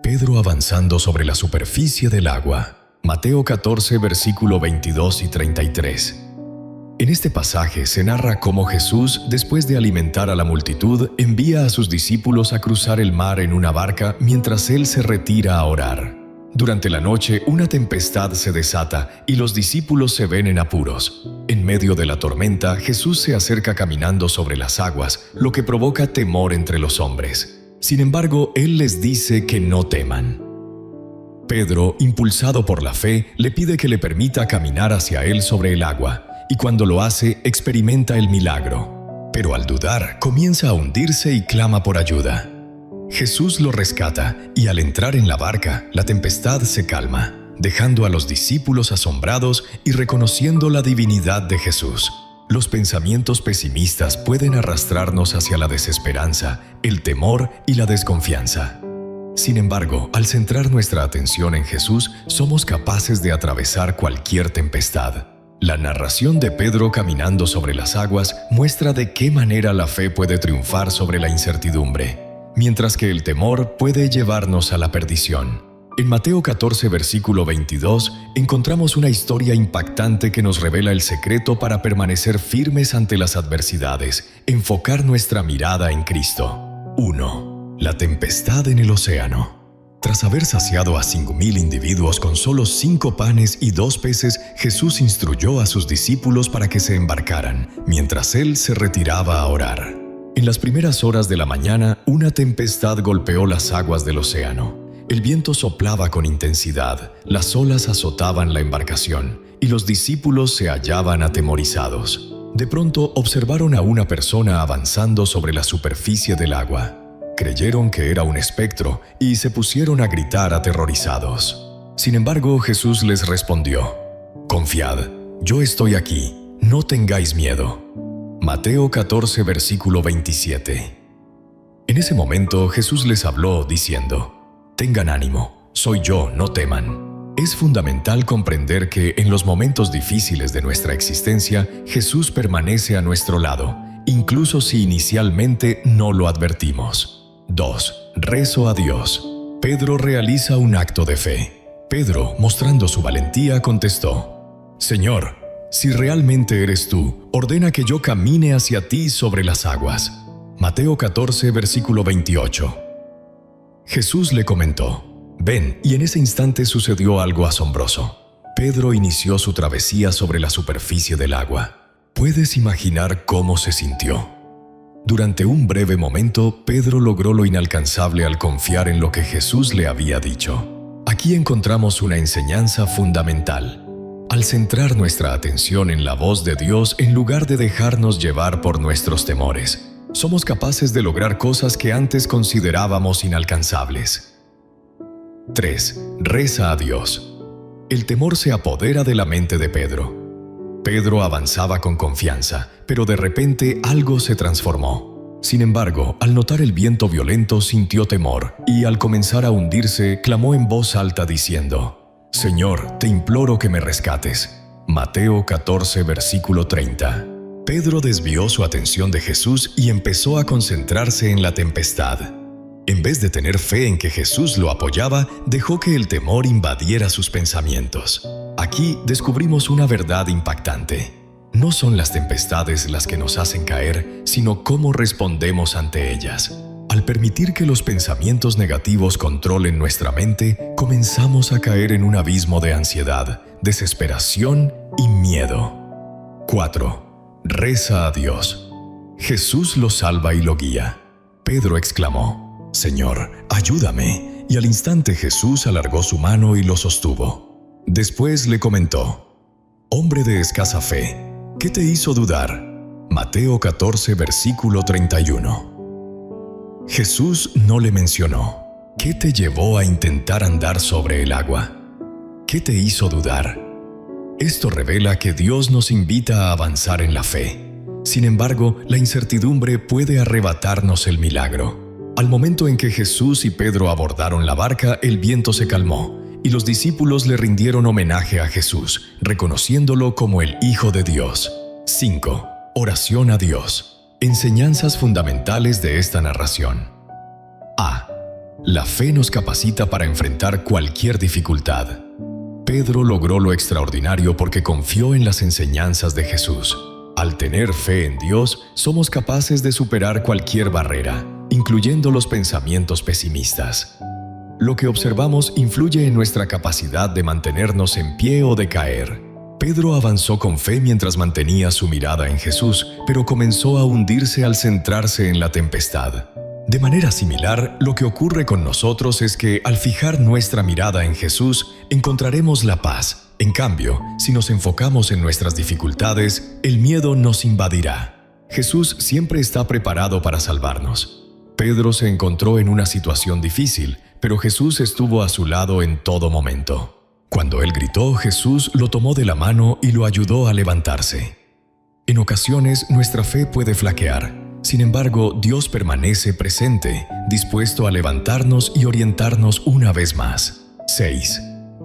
Pedro avanzando sobre la superficie del agua. Mateo 14, versículo 22 y 33. En este pasaje se narra cómo Jesús, después de alimentar a la multitud, envía a sus discípulos a cruzar el mar en una barca mientras él se retira a orar. Durante la noche, una tempestad se desata y los discípulos se ven en apuros. En medio de la tormenta, Jesús se acerca caminando sobre las aguas, lo que provoca temor entre los hombres. Sin embargo, él les dice que no teman. Pedro, impulsado por la fe, le pide que le permita caminar hacia él sobre el agua, y cuando lo hace, experimenta el milagro. Pero al dudar, comienza a hundirse y clama por ayuda. Jesús lo rescata, y al entrar en la barca, la tempestad se calma, dejando a los discípulos asombrados y reconociendo la divinidad de Jesús. Los pensamientos pesimistas pueden arrastrarnos hacia la desesperanza, el temor y la desconfianza. Sin embargo, al centrar nuestra atención en Jesús, somos capaces de atravesar cualquier tempestad. La narración de Pedro caminando sobre las aguas muestra de qué manera la fe puede triunfar sobre la incertidumbre, mientras que el temor puede llevarnos a la perdición. En Mateo 14, versículo 22, encontramos una historia impactante que nos revela el secreto para permanecer firmes ante las adversidades, enfocar nuestra mirada en Cristo. 1. La tempestad en el océano. Tras haber saciado a 5,000 individuos con solo 5 panes y 2 peces, Jesús instruyó a sus discípulos para que se embarcaran, mientras él se retiraba a orar. En las primeras horas de la mañana, una tempestad golpeó las aguas del océano. El viento soplaba con intensidad, las olas azotaban la embarcación, y los discípulos se hallaban atemorizados. De pronto observaron a una persona avanzando sobre la superficie del agua. Creyeron que era un espectro y se pusieron a gritar aterrorizados. Sin embargo, Jesús les respondió: confiad, yo estoy aquí, no tengáis miedo. Mateo 14, versículo 27. En ese momento Jesús les habló diciendo: tengan ánimo, soy yo, no teman. Es fundamental comprender que en los momentos difíciles de nuestra existencia, Jesús permanece a nuestro lado, incluso si inicialmente no lo advertimos. 2. Rezo a Dios. Pedro realiza un acto de fe. Pedro, mostrando su valentía, contestó: Señor, si realmente eres tú, ordena que yo camine hacia ti sobre las aguas. Mateo 14, versículo 28. Jesús le comentó: ven, y en ese instante sucedió algo asombroso. Pedro inició su travesía sobre la superficie del agua. ¿Puedes imaginar cómo se sintió? Durante un breve momento, Pedro logró lo inalcanzable al confiar en lo que Jesús le había dicho. Aquí encontramos una enseñanza fundamental. Al centrar nuestra atención en la voz de Dios en lugar de dejarnos llevar por nuestros temores, somos capaces de lograr cosas que antes considerábamos inalcanzables. 3. Reza a Dios. El temor se apodera de la mente de Pedro. Pedro avanzaba con confianza, pero de repente algo se transformó. Sin embargo, al notar el viento violento sintió temor y al comenzar a hundirse, clamó en voz alta diciendo: Señor, te imploro que me rescates. Mateo 14, versículo 30. Pedro desvió su atención de Jesús y empezó a concentrarse en la tempestad. En vez de tener fe en que Jesús lo apoyaba, dejó que el temor invadiera sus pensamientos. Aquí descubrimos una verdad impactante. No son las tempestades las que nos hacen caer, sino cómo respondemos ante ellas. Al permitir que los pensamientos negativos controlen nuestra mente, comenzamos a caer en un abismo de ansiedad, desesperación y miedo. 4. Reza a Dios. Jesús lo salva y lo guía. Pedro exclamó: Señor, ayúdame. Y al instante Jesús alargó su mano y lo sostuvo. Después le comentó: Hombre de escasa fe, ¿qué te hizo dudar? Mateo 14, versículo 31. Jesús no le mencionó: ¿qué te llevó a intentar andar sobre el agua? ¿Qué te hizo dudar? Esto revela que Dios nos invita a avanzar en la fe. Sin embargo, la incertidumbre puede arrebatarnos el milagro. Al momento en que Jesús y Pedro abordaron la barca, el viento se calmó, y los discípulos le rindieron homenaje a Jesús, reconociéndolo como el Hijo de Dios. 5. Oración a Dios. Enseñanzas fundamentales de esta narración. A. La fe nos capacita para enfrentar cualquier dificultad. Pedro logró lo extraordinario porque confió en las enseñanzas de Jesús. Al tener fe en Dios, somos capaces de superar cualquier barrera, incluyendo los pensamientos pesimistas. Lo que observamos influye en nuestra capacidad de mantenernos en pie o de caer. Pedro avanzó con fe mientras mantenía su mirada en Jesús, pero comenzó a hundirse al centrarse en la tempestad. De manera similar, lo que ocurre con nosotros es que al fijar nuestra mirada en Jesús, encontraremos la paz. En cambio, si nos enfocamos en nuestras dificultades, el miedo nos invadirá. Jesús siempre está preparado para salvarnos. Pedro se encontró en una situación difícil, pero Jesús estuvo a su lado en todo momento. Cuando él gritó, Jesús lo tomó de la mano y lo ayudó a levantarse. En ocasiones, nuestra fe puede flaquear. Sin embargo, Dios permanece presente, dispuesto a levantarnos y orientarnos una vez más. 6.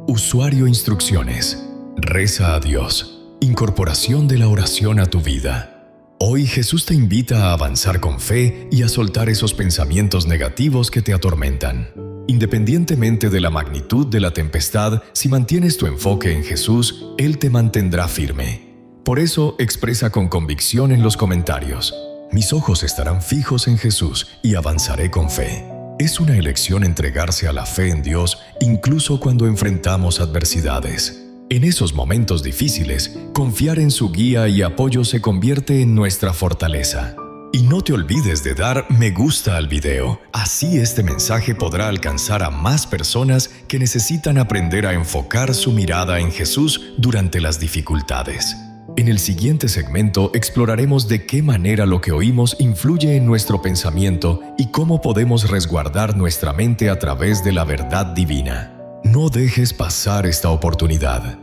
Usuario instrucciones. Reza a Dios. Incorporación de la oración a tu vida. Hoy Jesús te invita a avanzar con fe y a soltar esos pensamientos negativos que te atormentan. Independientemente de la magnitud de la tempestad, si mantienes tu enfoque en Jesús, Él te mantendrá firme. Por eso, expresa con convicción en los comentarios: mis ojos estarán fijos en Jesús y avanzaré con fe. Es una elección entregarse a la fe en Dios incluso cuando enfrentamos adversidades. En esos momentos difíciles, confiar en su guía y apoyo se convierte en nuestra fortaleza. Y no te olvides de dar me gusta al video. Así este mensaje podrá alcanzar a más personas que necesitan aprender a enfocar su mirada en Jesús durante las dificultades. En el siguiente segmento exploraremos de qué manera lo que oímos influye en nuestro pensamiento y cómo podemos resguardar nuestra mente a través de la verdad divina. No dejes pasar esta oportunidad.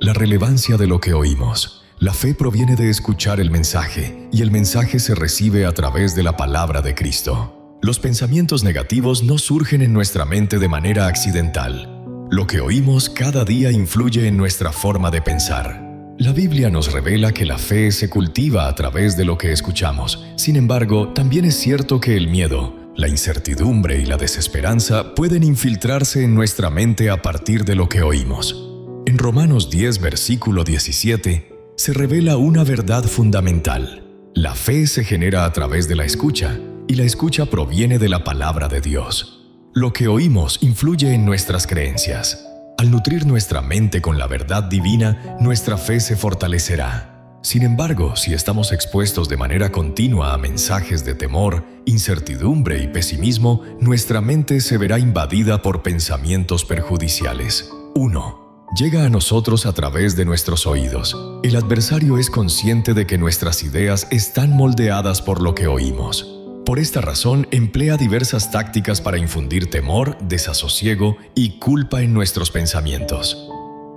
La relevancia de lo que oímos. La fe proviene de escuchar el mensaje, y el mensaje se recibe a través de la palabra de Cristo. Los pensamientos negativos no surgen en nuestra mente de manera accidental. Lo que oímos cada día influye en nuestra forma de pensar. La Biblia nos revela que la fe se cultiva a través de lo que escuchamos. Sin embargo, también es cierto que el miedo, la incertidumbre y la desesperanza pueden infiltrarse en nuestra mente a partir de lo que oímos. En Romanos 10, versículo 17, se revela una verdad fundamental. La fe se genera a través de la escucha, y la escucha proviene de la palabra de Dios. Lo que oímos influye en nuestras creencias. Al nutrir nuestra mente con la verdad divina, nuestra fe se fortalecerá. Sin embargo, si estamos expuestos de manera continua a mensajes de temor, incertidumbre y pesimismo, nuestra mente se verá invadida por pensamientos perjudiciales. 1. Llega a nosotros a través de nuestros oídos. El adversario es consciente de que nuestras ideas están moldeadas por lo que oímos. Por esta razón, emplea diversas tácticas para infundir temor, desasosiego y culpa en nuestros pensamientos.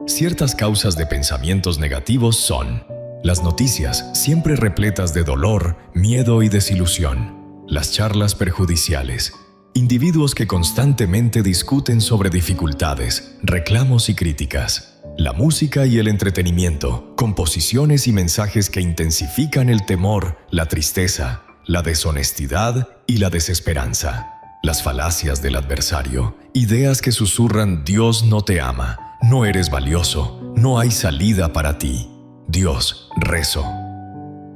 Ciertas causas de pensamientos negativos son: las noticias, siempre repletas de dolor, miedo y desilusión; las charlas perjudiciales, individuos que constantemente discuten sobre dificultades, reclamos y críticas; la música y el entretenimiento, composiciones y mensajes que intensifican el temor, la tristeza, la deshonestidad y la desesperanza; las falacias del adversario, ideas que susurran «Dios no te ama», «No eres valioso», «No hay salida para ti», «Dios, rezo».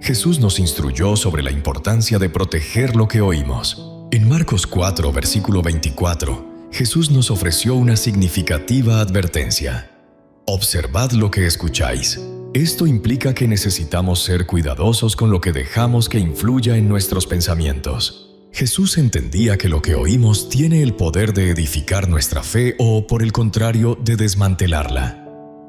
Jesús nos instruyó sobre la importancia de proteger lo que oímos. En Marcos 4, versículo 24, Jesús nos ofreció una significativa advertencia. Observad lo que escucháis. Esto implica que necesitamos ser cuidadosos con lo que dejamos que influya en nuestros pensamientos. Jesús entendía que lo que oímos tiene el poder de edificar nuestra fe o, por el contrario, de desmantelarla.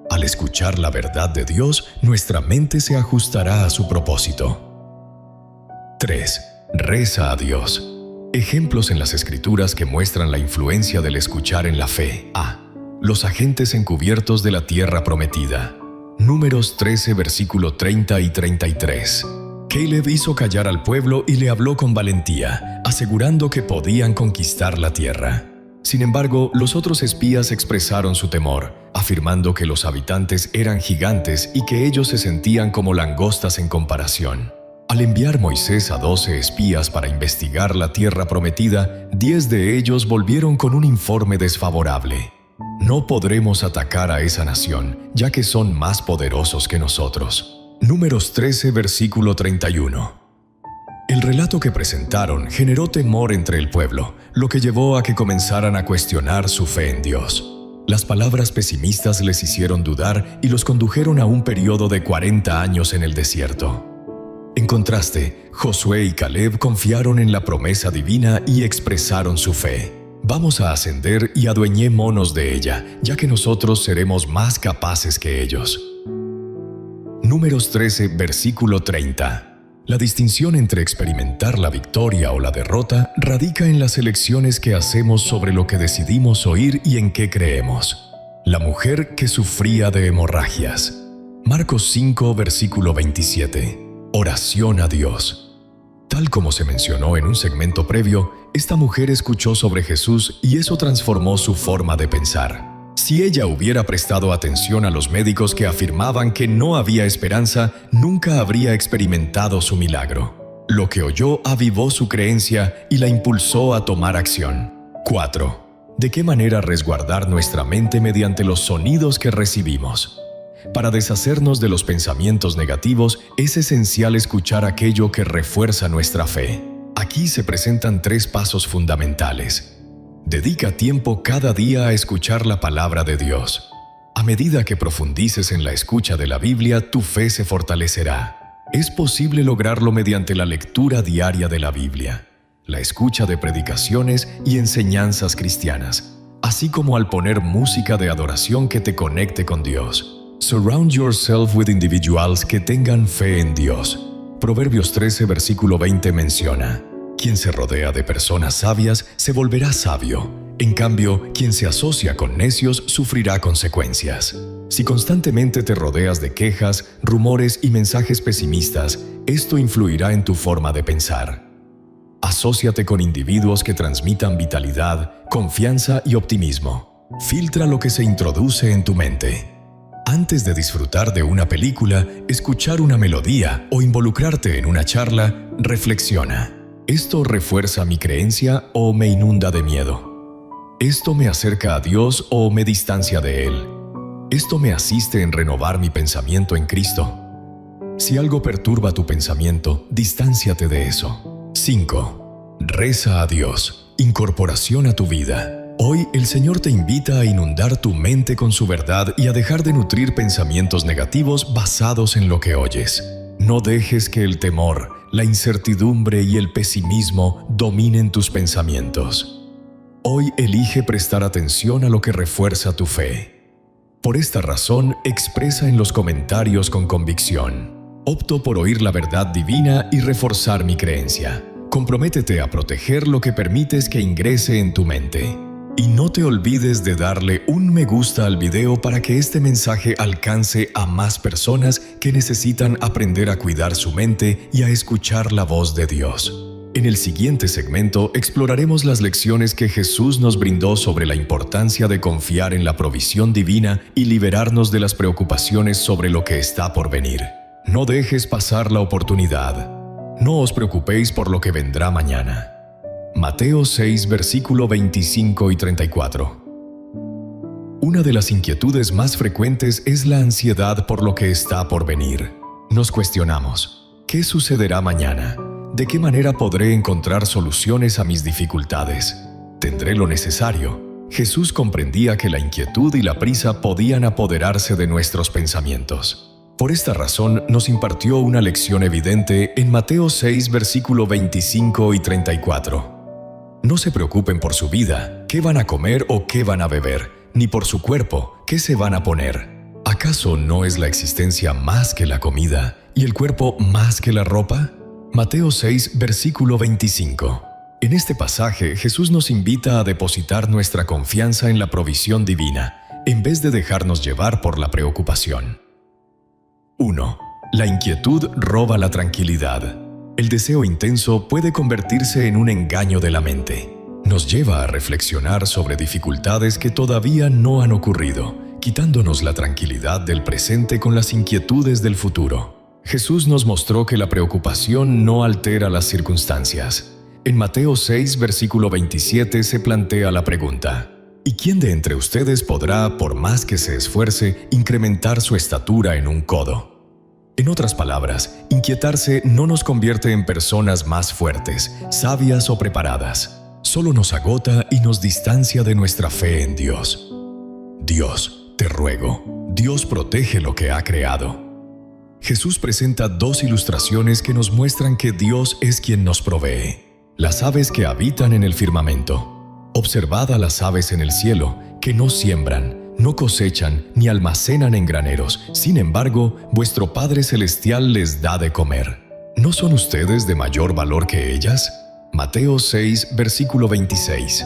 Al escuchar la verdad de Dios, nuestra mente se ajustará a su propósito. 3. Reza a Dios. Ejemplos en las Escrituras que muestran la influencia del escuchar en la fe. A. Los agentes encubiertos de la tierra prometida. Números 13, versículo 30 y 33. Caleb hizo callar al pueblo y le habló con valentía, asegurando que podían conquistar la tierra. Sin embargo, los otros espías expresaron su temor, afirmando que los habitantes eran gigantes y que ellos se sentían como langostas en comparación. Al enviar Moisés a 12 espías para investigar la tierra prometida, 10 de ellos volvieron con un informe desfavorable. No podremos atacar a esa nación, ya que son más poderosos que nosotros. Números 13, versículo 31. El relato que presentaron generó temor entre el pueblo, lo que llevó a que comenzaran a cuestionar su fe en Dios. Las palabras pesimistas les hicieron dudar y los condujeron a un periodo de 40 años en el desierto. En contraste, Josué y Caleb confiaron en la promesa divina y expresaron su fe. Vamos a ascender y adueñémonos de ella, ya que nosotros seremos más capaces que ellos. Números 13, versículo 30. La distinción entre experimentar la victoria o la derrota radica en las elecciones que hacemos sobre lo que decidimos oír y en qué creemos. La mujer que sufría de hemorragias. Marcos 5, versículo 27. Oración a Dios. Tal como se mencionó en un segmento previo, esta mujer escuchó sobre Jesús y eso transformó su forma de pensar. Si ella hubiera prestado atención a los médicos que afirmaban que no había esperanza, nunca habría experimentado su milagro. Lo que oyó avivó su creencia y la impulsó a tomar acción. 4. ¿De qué manera resguardar nuestra mente mediante los sonidos que recibimos? Para deshacernos de los pensamientos negativos, es esencial escuchar aquello que refuerza nuestra fe. Aquí se presentan 3 pasos fundamentales. Dedica tiempo cada día a escuchar la palabra de Dios. A medida que profundices en la escucha de la Biblia, tu fe se fortalecerá. Es posible lograrlo mediante la lectura diaria de la Biblia, la escucha de predicaciones y enseñanzas cristianas, así como al poner música de adoración que te conecte con Dios. Surround yourself with individuals que tengan fe en Dios. Proverbios 13, versículo 20 menciona: quien se rodea de personas sabias se volverá sabio. En cambio, quien se asocia con necios sufrirá consecuencias. Si constantemente te rodeas de quejas, rumores y mensajes pesimistas, esto influirá en tu forma de pensar. Asóciate con individuos que transmitan vitalidad, confianza y optimismo. Filtra lo que se introduce en tu mente. Antes de disfrutar de una película, escuchar una melodía o involucrarte en una charla, reflexiona. ¿Esto refuerza mi creencia o me inunda de miedo? ¿Esto me acerca a Dios o me distancia de Él? ¿Esto me asiste en renovar mi pensamiento en Cristo? Si algo perturba tu pensamiento, distánciate de eso. 5. Reza a Dios. Incorporación a tu vida. Hoy el Señor te invita a inundar tu mente con su verdad y a dejar de nutrir pensamientos negativos basados en lo que oyes. No dejes que el temor, la incertidumbre y el pesimismo dominen tus pensamientos. Hoy elige prestar atención a lo que refuerza tu fe. Por esta razón, expresa en los comentarios con convicción. Opto por oír la verdad divina y reforzar mi creencia. Comprométete a proteger lo que permites que ingrese en tu mente. Y no te olvides de darle un me gusta al video para que este mensaje alcance a más personas que necesitan aprender a cuidar su mente y a escuchar la voz de Dios. En el siguiente segmento exploraremos las lecciones que Jesús nos brindó sobre la importancia de confiar en la provisión divina y liberarnos de las preocupaciones sobre lo que está por venir. No dejes pasar la oportunidad. No os preocupéis por lo que vendrá mañana. Mateo 6, versículo 25 y 34. Una de las inquietudes más frecuentes es la ansiedad por lo que está por venir. Nos cuestionamos, ¿qué sucederá mañana? ¿De qué manera podré encontrar soluciones a mis dificultades? ¿Tendré lo necesario? Jesús comprendía que la inquietud y la prisa podían apoderarse de nuestros pensamientos. Por esta razón, nos impartió una lección evidente en Mateo 6, versículo 25 y 34. No se preocupen por su vida, qué van a comer o qué van a beber, ni por su cuerpo, qué se van a poner. ¿Acaso no es la existencia más que la comida y el cuerpo más que la ropa? Mateo 6, versículo 25. En este pasaje, Jesús nos invita a depositar nuestra confianza en la provisión divina, en vez de dejarnos llevar por la preocupación. 1. La inquietud roba la tranquilidad. El deseo intenso puede convertirse en un engaño de la mente. Nos lleva a reflexionar sobre dificultades que todavía no han ocurrido, quitándonos la tranquilidad del presente con las inquietudes del futuro. Jesús nos mostró que la preocupación no altera las circunstancias. En Mateo 6, versículo 27 se plantea la pregunta: ¿y quién de entre ustedes podrá, por más que se esfuerce, incrementar su estatura en un codo? En otras palabras, inquietarse no nos convierte en personas más fuertes, sabias o preparadas. Solo nos agota y nos distancia de nuestra fe en Dios. Dios, te ruego, Dios protege lo que ha creado. Jesús presenta dos ilustraciones que nos muestran que Dios es quien nos provee. Las aves que habitan en el firmamento. Observad a las aves en el cielo, que no siembran, no cosechan ni almacenan en graneros. Sin embargo, vuestro Padre Celestial les da de comer. ¿No son ustedes de mayor valor que ellas? Mateo 6, versículo 26.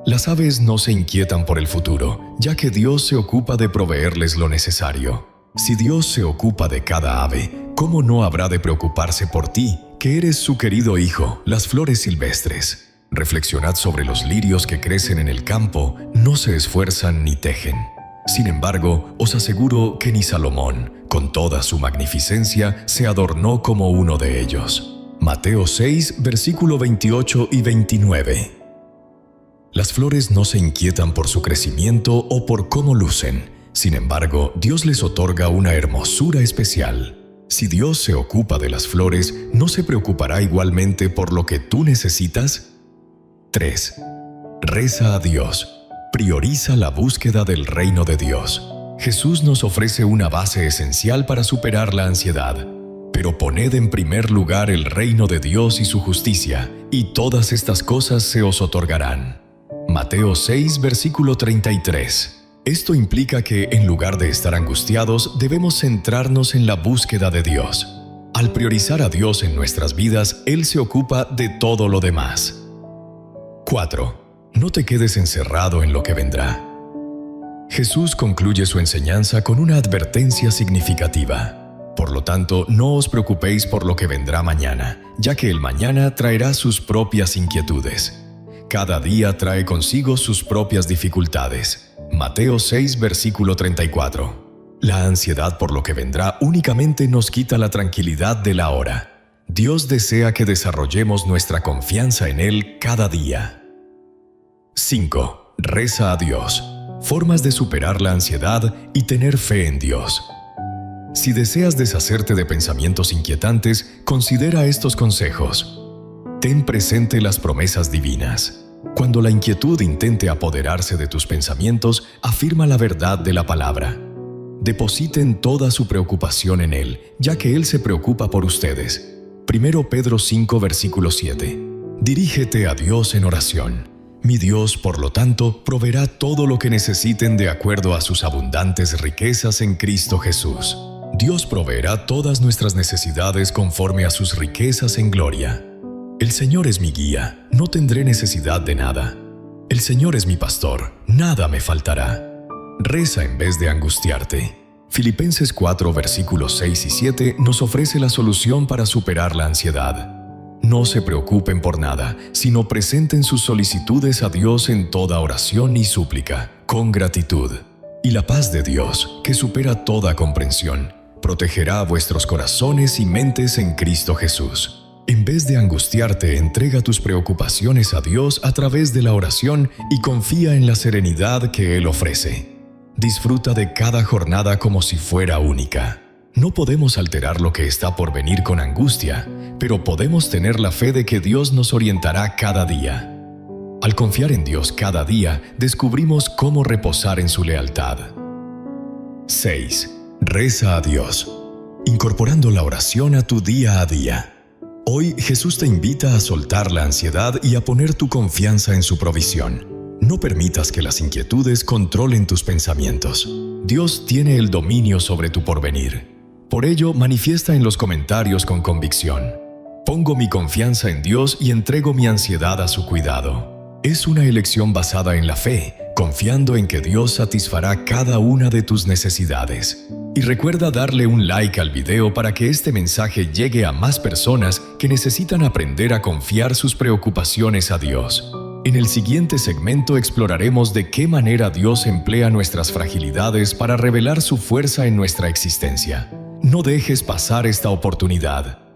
Las aves no se inquietan por el futuro, ya que Dios se ocupa de proveerles lo necesario. Si Dios se ocupa de cada ave, ¿cómo no habrá de preocuparse por ti, que eres su querido hijo, las flores silvestres? Reflexionad sobre los lirios que crecen en el campo, no se esfuerzan ni tejen. Sin embargo, os aseguro que ni Salomón, con toda su magnificencia, se adornó como uno de ellos. Mateo 6, versículo 28 y 29. Las flores no se inquietan por su crecimiento o por cómo lucen. Sin embargo, Dios les otorga una hermosura especial. Si Dios se ocupa de las flores, ¿no se preocupará igualmente por lo que tú necesitas? 3. Reza a Dios. Prioriza la búsqueda del reino de Dios. Jesús nos ofrece una base esencial para superar la ansiedad. Pero poned en primer lugar el reino de Dios y su justicia, y todas estas cosas se os otorgarán. Mateo 6, versículo 33. Esto implica que, en lugar de estar angustiados, debemos centrarnos en la búsqueda de Dios. Al priorizar a Dios en nuestras vidas, Él se ocupa de todo lo demás. 4. No te quedes encerrado en lo que vendrá. Jesús concluye su enseñanza con una advertencia significativa. Por lo tanto, no os preocupéis por lo que vendrá mañana, ya que el mañana traerá sus propias inquietudes. Cada día trae consigo sus propias dificultades. Mateo 6, versículo 34. La ansiedad por lo que vendrá únicamente nos quita la tranquilidad de la hora. Dios desea que desarrollemos nuestra confianza en Él cada día. 5. Reza a Dios. Formas de superar la ansiedad y tener fe en Dios. Si deseas deshacerte de pensamientos inquietantes, considera estos consejos. Ten presente las promesas divinas. Cuando la inquietud intente apoderarse de tus pensamientos, afirma la verdad de la palabra. Depositen toda su preocupación en Él, ya que Él se preocupa por ustedes. 1 Pedro 5, versículo 7. Dirígete a Dios en oración. Mi Dios, por lo tanto, proveerá todo lo que necesiten de acuerdo a sus abundantes riquezas en Cristo Jesús. Dios proveerá todas nuestras necesidades conforme a sus riquezas en gloria. El Señor es mi guía, no tendré necesidad de nada. El Señor es mi pastor, nada me faltará. Reza en vez de angustiarte. Filipenses 4, versículos 6 y 7 nos ofrece la solución para superar la ansiedad. No se preocupen por nada, sino presenten sus solicitudes a Dios en toda oración y súplica, con gratitud. Y la paz de Dios, que supera toda comprensión, protegerá vuestros corazones y mentes en Cristo Jesús. En vez de angustiarte, entrega tus preocupaciones a Dios a través de la oración y confía en la serenidad que Él ofrece. Disfruta de cada jornada como si fuera única. No podemos alterar lo que está por venir con angustia, pero podemos tener la fe de que Dios nos orientará cada día. Al confiar en Dios cada día, descubrimos cómo reposar en su lealtad. 6. Reza a Dios, incorporando la oración a tu día a día. Hoy Jesús te invita a soltar la ansiedad y a poner tu confianza en su provisión. No permitas que las inquietudes controlen tus pensamientos. Dios tiene el dominio sobre tu porvenir. Por ello, manifiesta en los comentarios con convicción. Pongo mi confianza en Dios y entrego mi ansiedad a su cuidado. Es una elección basada en la fe, confiando en que Dios satisfará cada una de tus necesidades. Y recuerda darle un like al video para que este mensaje llegue a más personas que necesitan aprender a confiar sus preocupaciones a Dios. En el siguiente segmento exploraremos de qué manera Dios emplea nuestras fragilidades para revelar su fuerza en nuestra existencia. No dejes pasar esta oportunidad.